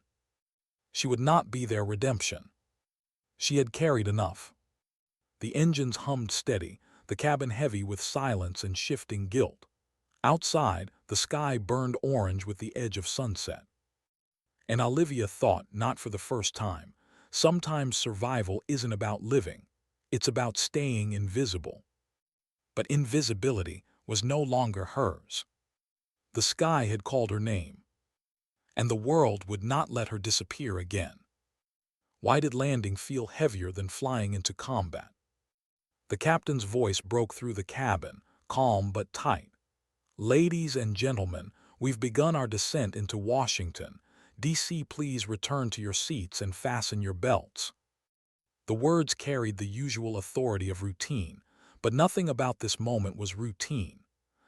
Speaker 1: She would not be their redemption. She had carried enough. The engines hummed steady, the cabin heavy with silence and shifting guilt. Outside, the sky burned orange with the edge of sunset. And Olivia thought, not for the first time, sometimes survival isn't about living, it's about staying invisible. But invisibility was no longer hers. The sky had called her name, and the world would not let her disappear again. Why did landing feel heavier than flying into combat? The captain's voice broke through the cabin, calm but tight. "Ladies and gentlemen, we've begun our descent into Washington. DC, please return to your seats and fasten your belts." The words carried the usual authority of routine, but nothing about this moment was routine.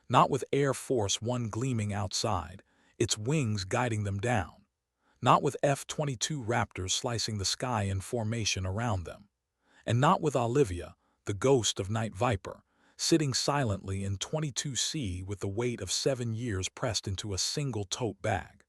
Speaker 1: Not with Air Force One gleaming outside, its wings guiding them down. Not with F-22 Raptors slicing the sky in formation around them. And not with Olivia, the ghost of Night Viper, sitting silently in 22C with the weight of 7 years pressed into a single tote bag.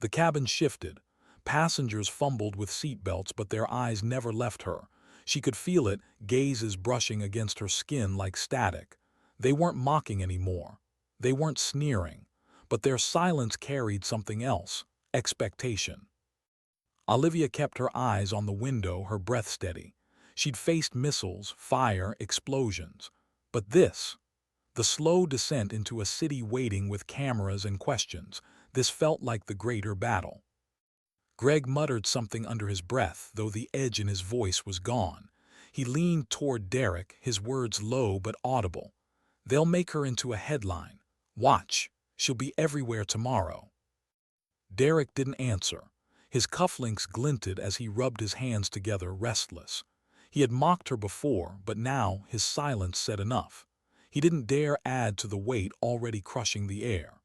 Speaker 1: The cabin shifted. Passengers fumbled with seatbelts, but their eyes never left her. She could feel it, gazes brushing against her skin like static. They weren't mocking anymore. They weren't sneering. But their silence carried something else, expectation. Olivia kept her eyes on the window, her breath steady. She'd faced missiles, fire, explosions. But this, the slow descent into a city waiting with cameras and questions, this felt like the greater battle. Greg muttered something under his breath, though the edge in his voice was gone. He leaned toward Derek, his words low but audible. "They'll make her into a headline. Watch, she'll be everywhere tomorrow." Derek didn't answer. His cufflinks glinted as he rubbed his hands together, restless. He had mocked her before, but now his silence said enough. He didn't dare add to the weight already crushing the air.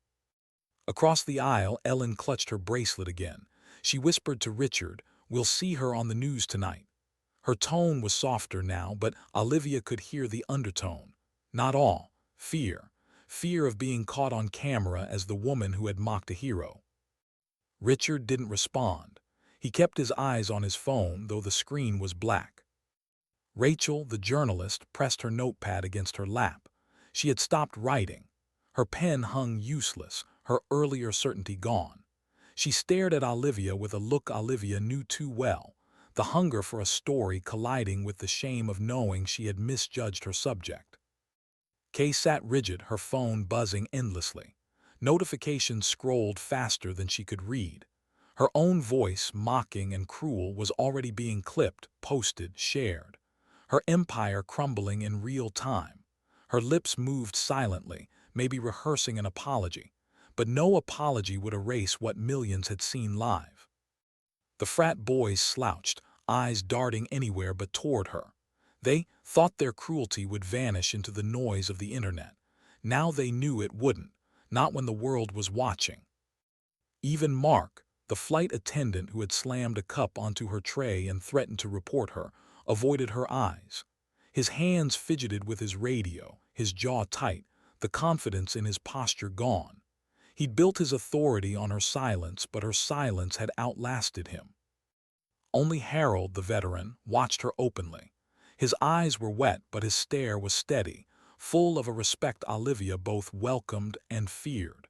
Speaker 1: Across the aisle, Ellen clutched her bracelet again. She whispered to Richard, "We'll see her on the news tonight." Her tone was softer now, but Olivia could hear the undertone. Not all. Fear. Fear of being caught on camera as the woman who had mocked a hero. Richard didn't respond. He kept his eyes on his phone, though the screen was black. Rachel, the journalist, pressed her notepad against her lap. She had stopped writing. Her pen hung useless, her earlier certainty gone. She stared at Olivia with a look Olivia knew too well, the hunger for a story colliding with the shame of knowing she had misjudged her subject. Kay sat rigid, her phone buzzing endlessly. Notifications scrolled faster than she could read. Her own voice, mocking and cruel, was already being clipped, posted, shared. Her empire crumbling in real time. Her lips moved silently, maybe rehearsing an apology. But no apology would erase what millions had seen live. The frat boys slouched, eyes darting anywhere but toward her. They thought their cruelty would vanish into the noise of the internet. Now they knew it wouldn't, not when the world was watching. Even Mark, the flight attendant who had slammed a cup onto her tray and threatened to report her, avoided her eyes. His hands fidgeted with his radio, his jaw tight, the confidence in his posture gone. He'd built his authority on her silence, but her silence had outlasted him. Only Harold, the veteran, watched her openly. His eyes were wet, but his stare was steady, full of a respect Olivia both welcomed and feared.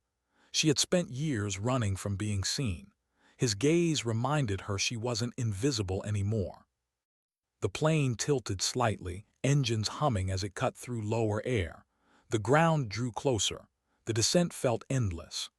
Speaker 1: She had spent years running from being seen. His gaze reminded her she wasn't invisible anymore. The plane tilted slightly, engines humming as it cut through lower air. The ground drew closer. The descent felt endless.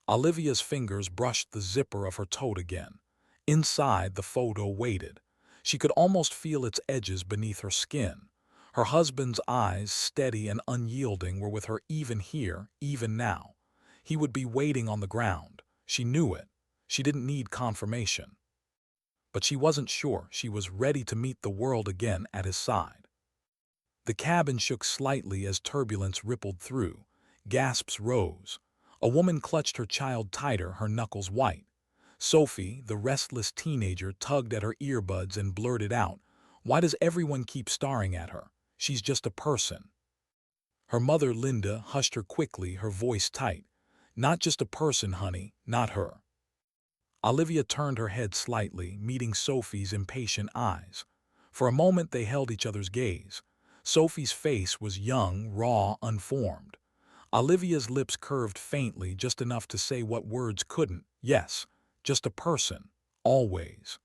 Speaker 1: Olivia's fingers brushed the zipper of her tote again. Inside, the photo waited. She could almost feel its edges beneath her skin. Her husband's eyes, steady and unyielding, were with her even here, even now. He would be waiting on the ground. She knew it. She didn't need confirmation. But she wasn't sure. She was ready to meet the world again at his side. The cabin shook slightly as turbulence rippled through. Gasps rose. A woman clutched her child tighter, her knuckles white. Sophie, the restless teenager, tugged at her earbuds and blurted out, "Why does everyone keep staring at her? She's just a person." Her mother, Linda, hushed her quickly, her voice tight. "Not just a person, honey, not her." Olivia turned her head slightly, meeting Sophie's impatient eyes. For a moment they held each other's gaze. Sophie's face was young, raw, unformed. Olivia's lips curved faintly, just enough to say what words couldn't. Yes, just a person. Always.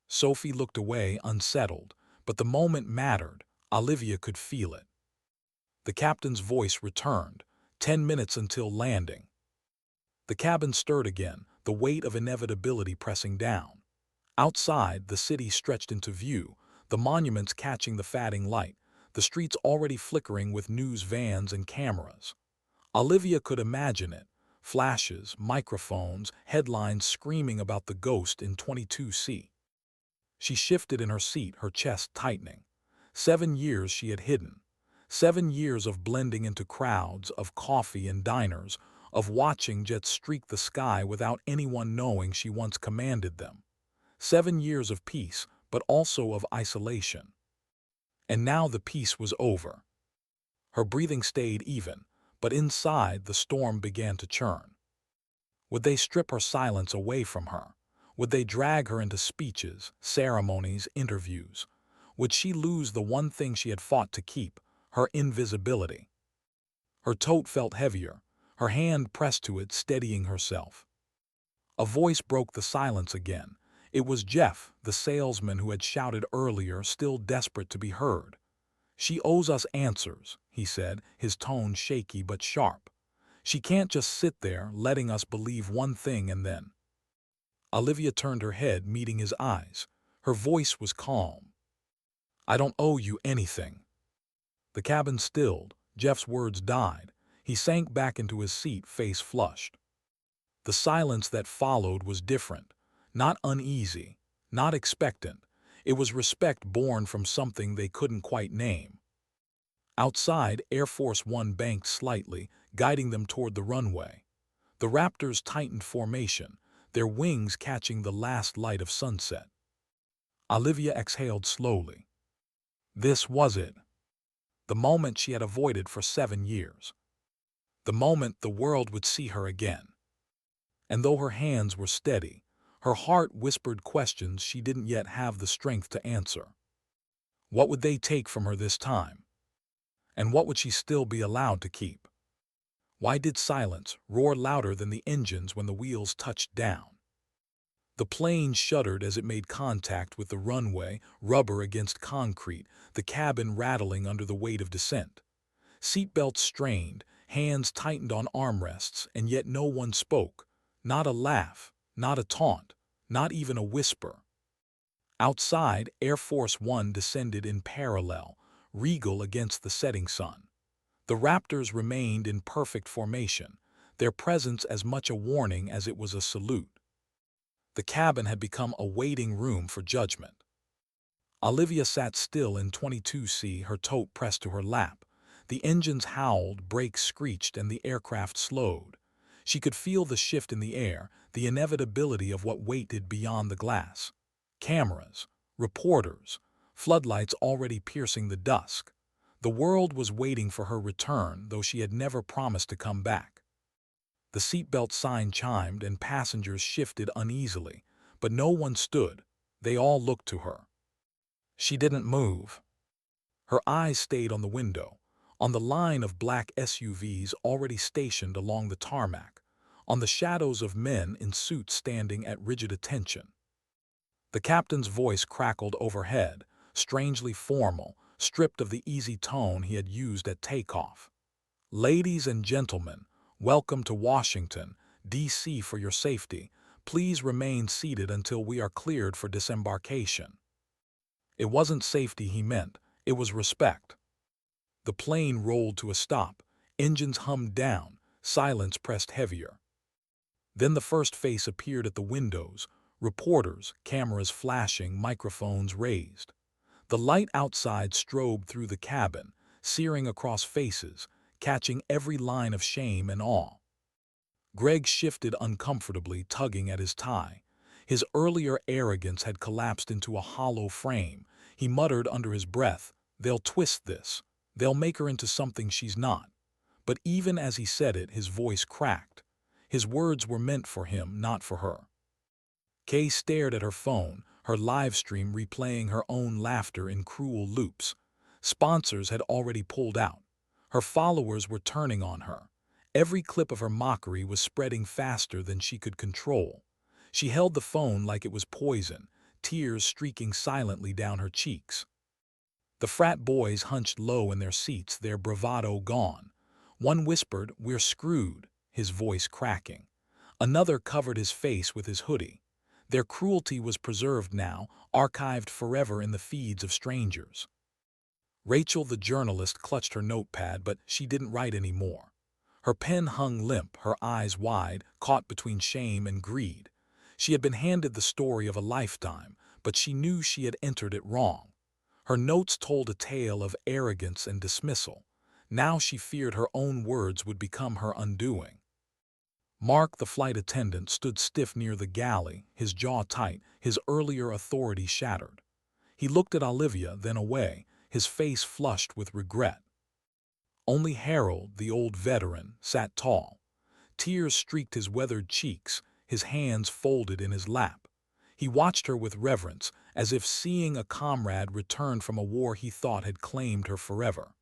Speaker 1: Sophie looked away, unsettled, but the moment mattered. Olivia could feel it. The captain's voice returned. 10 minutes until landing. The cabin stirred again, the weight of inevitability pressing down. Outside, the city stretched into view, the monuments catching the fading light, the streets already flickering with news vans and cameras. Olivia could imagine it. Flashes, microphones, headlines screaming about the ghost in 22C. She shifted in her seat, her chest tightening. 7 years she had hidden. 7 years of blending into crowds, of coffee in diners, of watching jets streak the sky without anyone knowing she once commanded them. 7 years of peace, but also of isolation. And now the peace was over. Her breathing stayed even, but inside the storm began to churn. Would they strip her silence away from her? Would they drag her into speeches, ceremonies, interviews? Would she lose the one thing she had fought to keep, her invisibility? Her tote felt heavier, her hand pressed to it, steadying herself. A voice broke the silence again. It was Jeff, the salesman who had shouted earlier, still desperate to be heard. "She owes us answers," he said, his tone shaky but sharp. "She can't just sit there letting us believe one thing and then—" Olivia turned her head, meeting his eyes. Her voice was calm. I don't owe you anything." The cabin stilled. Jeff's words died. He sank back into his seat, face flushed. The silence that followed was different. Not uneasy, not expectant. It was respect born from something they couldn't quite name. Outside, Air Force One banked slightly, guiding them toward the runway. The Raptors tightened formation, their wings catching the last light of sunset. Olivia exhaled slowly. This was it. The moment she had avoided for 7 years. The moment the world would see her again. And though her hands were steady, her heart whispered questions she didn't yet have the strength to answer. What would they take from her this time? And what would she still be allowed to keep? Why did silence roar louder than the engines when the wheels touched down? The plane shuddered as it made contact with the runway, rubber against concrete, the cabin rattling under the weight of descent. Seatbelts strained, hands tightened on armrests, and yet no one spoke. Not a laugh, not a taunt, not even a whisper. Outside, Air Force One descended in parallel, regal against the setting sun. The Raptors remained in perfect formation, their presence as much a warning as it was a salute. The cabin had become a waiting room for judgment. Olivia sat still in 22C, her tote pressed to her lap. The engines howled, brakes screeched, and the aircraft slowed. She could feel the shift in the air, the inevitability of what waited beyond the glass. Cameras, reporters, floodlights already piercing the dusk. The world was waiting for her return, though she had never promised to come back. The seatbelt sign chimed and passengers shifted uneasily, but no one stood. They all looked to her. She didn't move. Her eyes stayed on the window, on the line of black SUVs already stationed along the tarmac, on the shadows of men in suits standing at rigid attention. The captain's voice crackled overhead, strangely formal, stripped of the easy tone he had used at takeoff. "Ladies and gentlemen, welcome to Washington, D.C. For your safety, please remain seated until we are cleared for disembarkation." It wasn't safety he meant, it was respect. The plane rolled to a stop, engines hummed down, silence pressed heavier. Then the first face appeared at the windows, reporters, cameras flashing, microphones raised. The light outside strobed through the cabin, searing across faces, catching every line of shame and awe. Greg shifted uncomfortably, tugging at his tie. His earlier arrogance had collapsed into a hollow frame. He muttered under his breath, "They'll twist this. They'll make her into something she's not." But even as he said it, his voice cracked. His words were meant for him, not for her. Kay stared at her phone, her live stream replaying her own laughter in cruel loops. Sponsors had already pulled out. Her followers were turning on her. Every clip of her mockery was spreading faster than she could control. She held the phone like it was poison, tears streaking silently down her cheeks. The frat boys hunched low in their seats, their bravado gone. One whispered, "We're screwed," his voice cracking. Another covered his face with his hoodie. Their cruelty was preserved now, archived forever in the feeds of strangers. Rachel, the journalist, clutched her notepad, but she didn't write anymore. Her pen hung limp, her eyes wide, caught between shame and greed. She had been handed the story of a lifetime, but she knew she had entered it wrong. Her notes told a tale of arrogance and dismissal. Now she feared her own words would become her undoing. Mark, the flight attendant, stood stiff near the galley, his jaw tight, his earlier authority shattered. He looked at Olivia, then away, his face flushed with regret. Only Harold, the old veteran, sat tall. Tears streaked his weathered cheeks, his hands folded in his lap. He watched her with reverence, as if seeing a comrade return from a war he thought had claimed her forever.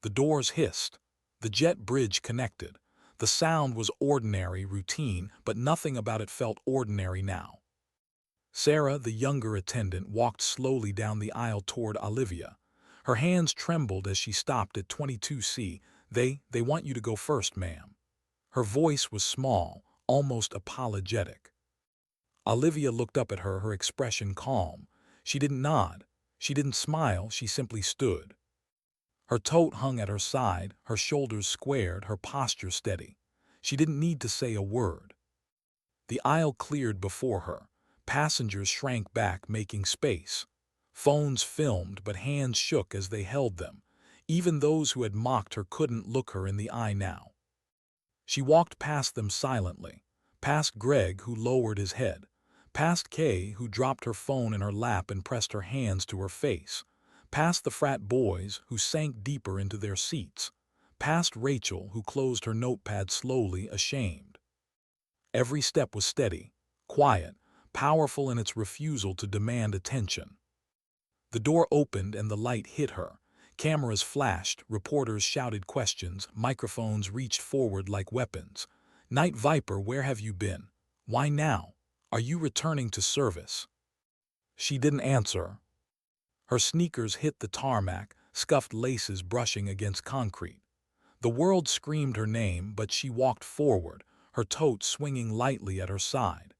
Speaker 1: The doors hissed. The jet bridge connected. The sound was ordinary, routine, but nothing about it felt ordinary now. Sarah, the younger attendant, walked slowly down the aisle toward Olivia. Her hands trembled as she stopped at 22C. They want you to go first, ma'am." Her voice was small, almost apologetic. Olivia looked up at her, her expression calm. She didn't nod. She didn't smile, she simply stood. Her tote hung at her side, her shoulders squared, her posture steady. She didn't need to say a word. The aisle cleared before her. Passengers shrank back, making space. Phones filmed, but hands shook as they held them. Even those who had mocked her couldn't look her in the eye now. She walked past them silently, past Greg, who lowered his head, past Kay, who dropped her phone in her lap and pressed her hands to her face, past the frat boys, who sank deeper into their seats, past Rachel, who closed her notepad slowly, ashamed. Every step was steady, quiet, powerful in its refusal to demand attention. The door opened and the light hit her. Cameras flashed, reporters shouted questions, microphones reached forward like weapons. "Night Viper, where have you been? Why now? Are you returning to service?" She didn't answer. Her sneakers hit the tarmac, scuffed laces brushing against concrete. The world screamed her name, but she walked forward, her tote swinging lightly at her side.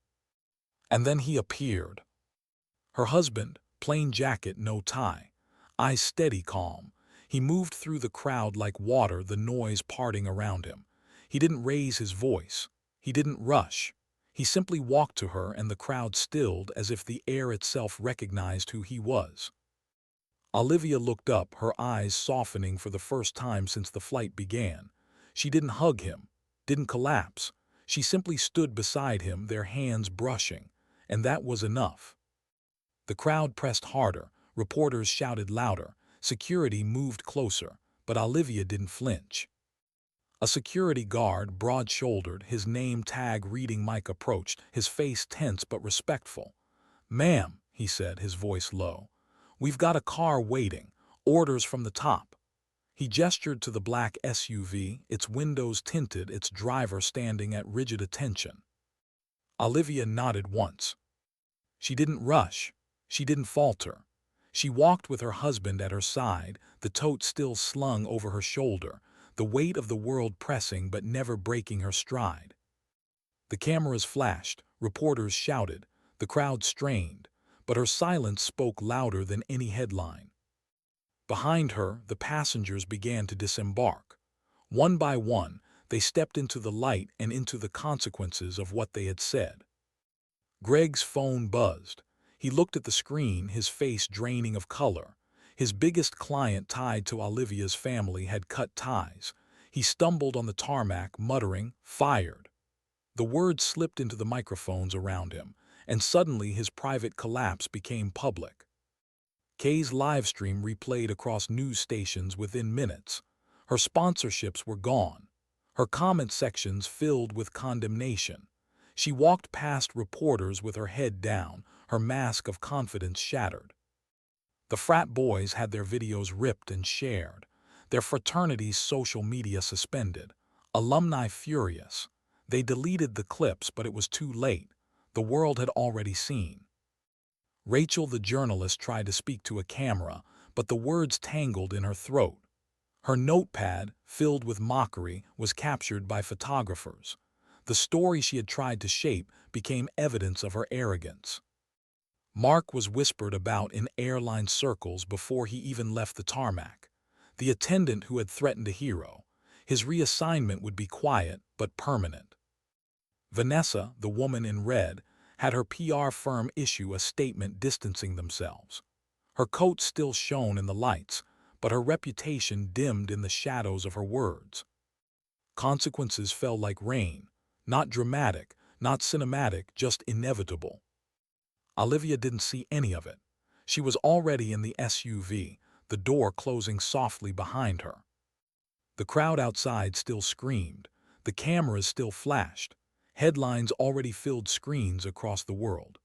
Speaker 1: And then he appeared. Her husband, plain jacket, no tie, eyes steady, calm. He moved through the crowd like water, the noise parting around him. He didn't raise his voice. He didn't rush. He simply walked to her, and the crowd stilled as if the air itself recognized who he was. Olivia looked up, her eyes softening for the first time since the flight began. She didn't hug him, didn't collapse. She simply stood beside him, their hands brushing, and that was enough. The crowd pressed harder, reporters shouted louder, security moved closer, but Olivia didn't flinch. A security guard, broad-shouldered, his name tag reading Mike, approached, his face tense but respectful. "Ma'am," he said, his voice low, "we've got a car waiting, orders from the top." He gestured to the black SUV, its windows tinted, its driver standing at rigid attention. Olivia nodded once. She didn't rush. She didn't falter. She walked with her husband at her side, the tote still slung over her shoulder, the weight of the world pressing but never breaking her stride. The cameras flashed, reporters shouted, the crowd strained, but her silence spoke louder than any headline. Behind her, the passengers began to disembark. One by one, they stepped into the light and into the consequences of what they had said. Greg's phone buzzed. He looked at the screen, his face draining of color. His biggest client tied to Olivia's family had cut ties. He stumbled on the tarmac, muttering, "Fired." The words slipped into the microphones around him, and suddenly his private collapse became public. Kay's livestream replayed across news stations within minutes. Her sponsorships were gone. Her comment sections filled with condemnation. She walked past reporters with her head down, her mask of confidence shattered. The frat boys had their videos ripped and shared, their fraternity's social media suspended, alumni furious. They deleted the clips, but it was too late. The world had already seen. Rachel, the journalist, tried to speak to a camera, but the words tangled in her throat. Her notepad, filled with mockery, was captured by photographers. The story she had tried to shape became evidence of her arrogance. Mark was whispered about in airline circles before he even left the tarmac. The attendant who had threatened a hero. His reassignment would be quiet but permanent. Vanessa, the woman in red, had her PR firm issue a statement distancing themselves. Her coat still shone in the lights, but her reputation dimmed in the shadows of her words. Consequences fell like rain, not dramatic, not cinematic, just inevitable. Olivia didn't see any of it. She was already in the SUV, the door closing softly behind her. The crowd outside still screamed. The cameras still flashed. Headlines already filled screens across the world.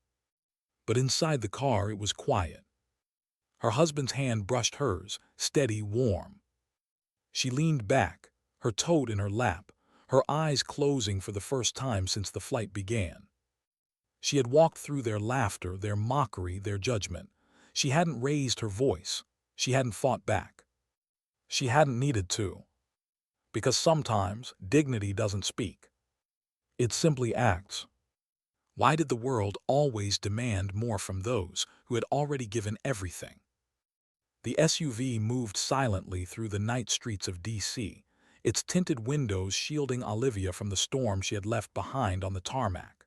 Speaker 1: But inside the car it was quiet. Her husband's hand brushed hers, steady, warm. She leaned back, her tote in her lap, her eyes closing for the first time since the flight began. She had walked through their laughter, their mockery, their judgment. She hadn't raised her voice. She hadn't fought back. She hadn't needed to. Because sometimes dignity doesn't speak. It simply acts. Why did the world always demand more from those who had already given everything? The SUV moved silently through the night streets of D.C., its tinted windows shielding Olivia from the storm she had left behind on the tarmac.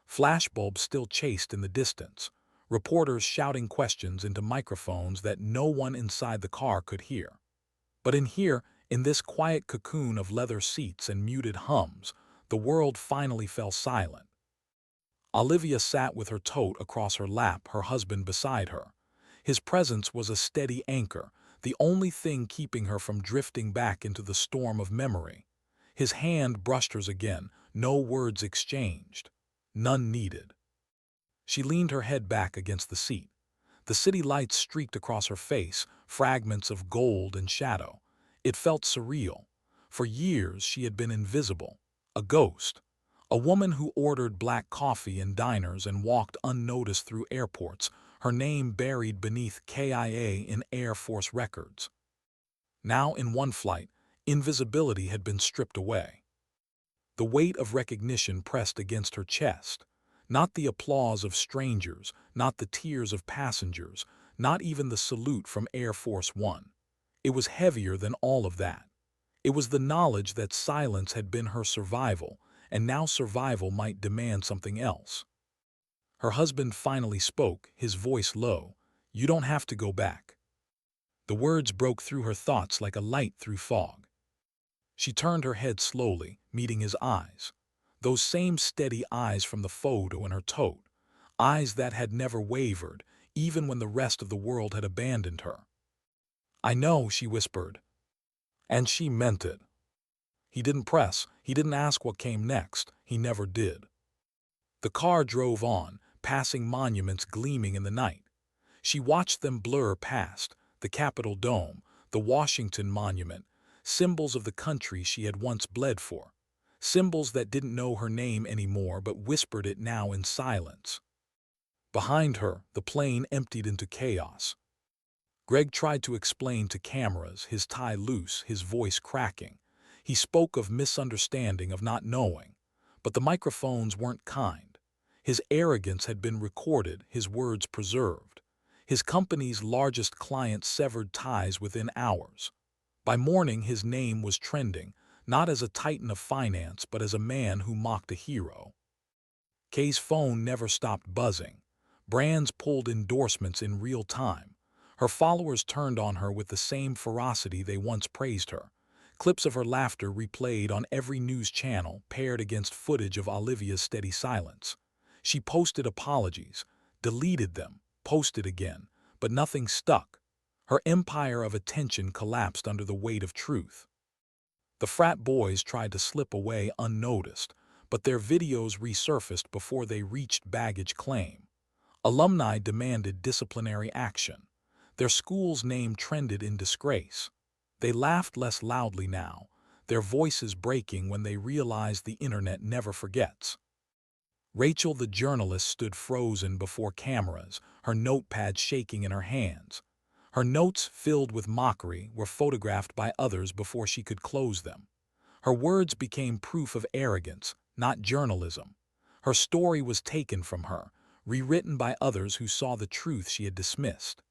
Speaker 1: Flashbulbs still chased in the distance, reporters shouting questions into microphones that no one inside the car could hear. But in here, in this quiet cocoon of leather seats and muted hums, the world finally fell silent. Olivia sat with her tote across her lap, her husband beside her. His presence was a steady anchor, the only thing keeping her from drifting back into the storm of memory. His hand brushed hers again, no words exchanged. None needed. She leaned her head back against the seat. The city lights streaked across her face, fragments of gold and shadow. It felt surreal. For years she had been invisible, a ghost. A woman who ordered black coffee in diners and walked unnoticed through airports, her name buried beneath KIA in Air Force records. Now, in one flight, invisibility had been stripped away. The weight of recognition pressed against her chest. Not the applause of strangers, not the tears of passengers, not even the salute from Air Force One. It was heavier than all of that. It was the knowledge that silence had been her survival, and now survival might demand something else. Her husband finally spoke, his voice low. "You don't have to go back." The words broke through her thoughts like a light through fog. She turned her head slowly, meeting his eyes. Those same steady eyes from the photo in her tote. Eyes that had never wavered, even when the rest of the world had abandoned her. "I know," she whispered. And she meant it. He didn't press, he didn't ask what came next, he never did. The car drove on, passing monuments gleaming in the night. She watched them blur past, the Capitol Dome, the Washington Monument, symbols of the country she had once bled for. Symbols that didn't know her name anymore but whispered it now in silence. Behind her, the plane emptied into chaos. Greg tried to explain to cameras, his tie loose, his voice cracking. He spoke of misunderstanding, of not knowing. But the microphones weren't kind. His arrogance had been recorded, his words preserved. His company's largest client severed ties within hours. By morning, his name was trending, not as a titan of finance, but as a man who mocked a hero. Kay's phone never stopped buzzing. Brands pulled endorsements in real time. Her followers turned on her with the same ferocity they once praised her. Clips of her laughter replayed on every news channel, paired against footage of Olivia's steady silence. She posted apologies, deleted them, posted again, but nothing stuck. Her empire of attention collapsed under the weight of truth. The frat boys tried to slip away unnoticed, but their videos resurfaced before they reached baggage claim. Alumni demanded disciplinary action. Their school's name trended in disgrace. They laughed less loudly now, their voices breaking when they realized the internet never forgets. Rachel, the journalist, stood frozen before cameras, her notepad shaking in her hands. Her notes, filled with mockery, were photographed by others before she could close them. Her words became proof of arrogance, not journalism. Her story was taken from her, rewritten by others who saw the truth she had dismissed.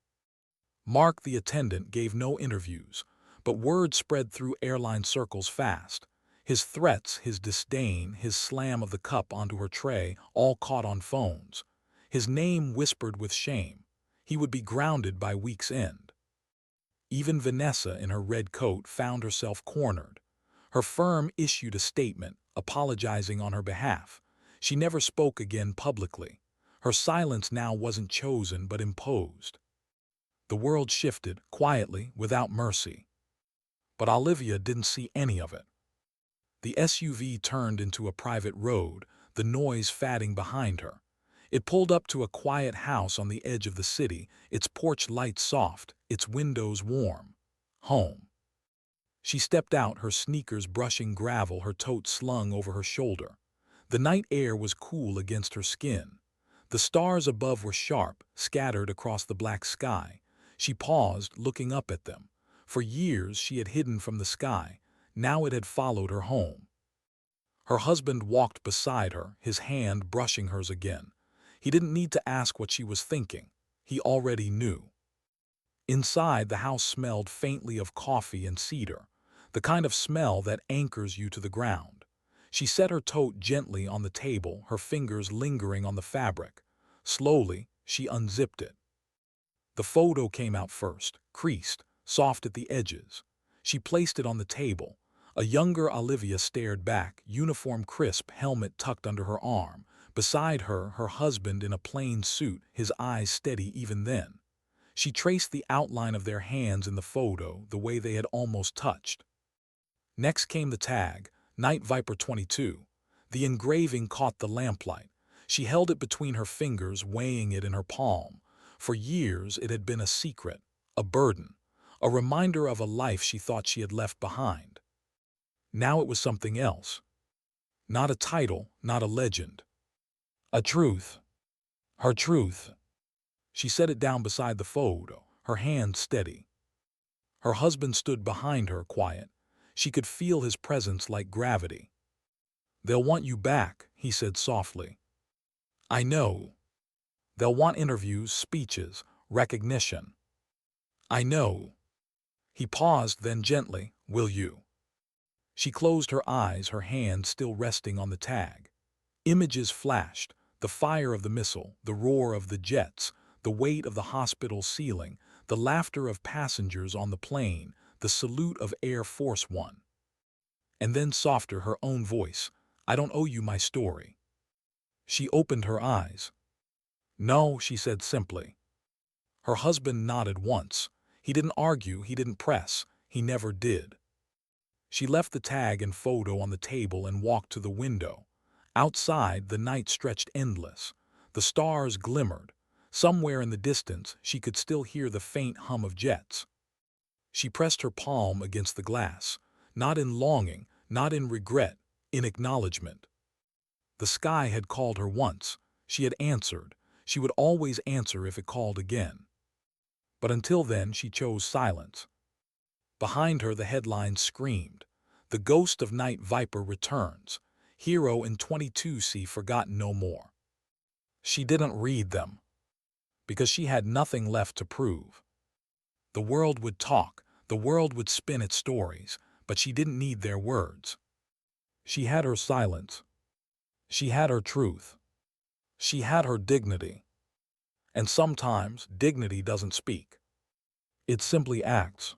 Speaker 1: Mark, the attendant, gave no interviews, but word spread through airline circles fast. His threats, his disdain, his slam of the cup onto her tray, all caught on phones. His name whispered with shame. He would be grounded by week's end. Even Vanessa, in her red coat, found herself cornered. Her firm issued a statement, apologizing on her behalf. She never spoke again publicly. Her silence now wasn't chosen but imposed. The world shifted, quietly, without mercy. But Olivia didn't see any of it. The SUV turned into a private road, the noise fading behind her. It pulled up to a quiet house on the edge of the city, its porch light soft, its windows warm. Home. She stepped out, her sneakers brushing gravel, her tote slung over her shoulder. The night air was cool against her skin. The stars above were sharp, scattered across the black sky. She paused, looking up at them. For years she had hidden from the sky. Now it had followed her home. Her husband walked beside her, his hand brushing hers again. He didn't need to ask what she was thinking. He already knew. Inside, the house smelled faintly of coffee and cedar, the kind of smell that anchors you to the ground. She set her tote gently on the table, her fingers lingering on the fabric. Slowly, she unzipped it. The photo came out first, creased, soft at the edges. She placed it on the table. A younger Olivia stared back, uniform crisp, helmet tucked under her arm. Beside her, her husband in a plain suit, his eyes steady even then. She traced the outline of their hands in the photo, the way they had almost touched. Next came the tag, Night Viper 22. The engraving caught the lamplight. She held it between her fingers, weighing it in her palm. For years it had been a secret, a burden, a reminder of a life she thought she had left behind. Now it was something else. Not a title, not a legend. A truth. Her truth. She set it down beside the photo, her hand steady. Her husband stood behind her, quiet. She could feel his presence like gravity. "They'll want you back," he said softly. "I know. They'll want interviews, speeches, recognition. I know." He paused, then gently, "Will you?" She closed her eyes, her hand still resting on the tag. Images flashed, the fire of the missile, the roar of the jets, the weight of the hospital ceiling, the laughter of passengers on the plane, the salute of Air Force One. And then softer, her own voice, "I don't owe you my story." She opened her eyes. "No," she said simply. Her husband nodded once. He didn't argue, he didn't press, he never did. She left the tag and photo on the table and walked to the window. Outside, the night stretched endless. The stars glimmered. Somewhere in the distance, she could still hear the faint hum of jets. She pressed her palm against the glass, not in longing, not in regret, in acknowledgement. The sky had called her once. She had answered. She would always answer if it called again. But until then, she chose silence. Behind her, the headlines screamed. "The Ghost of Night Viper returns. Hero in 22C forgotten no more." She didn't read them, because she had nothing left to prove. The world would talk, the world would spin its stories, but she didn't need their words. She had her silence. She had her truth. She had her dignity. And sometimes dignity doesn't speak. It simply acts.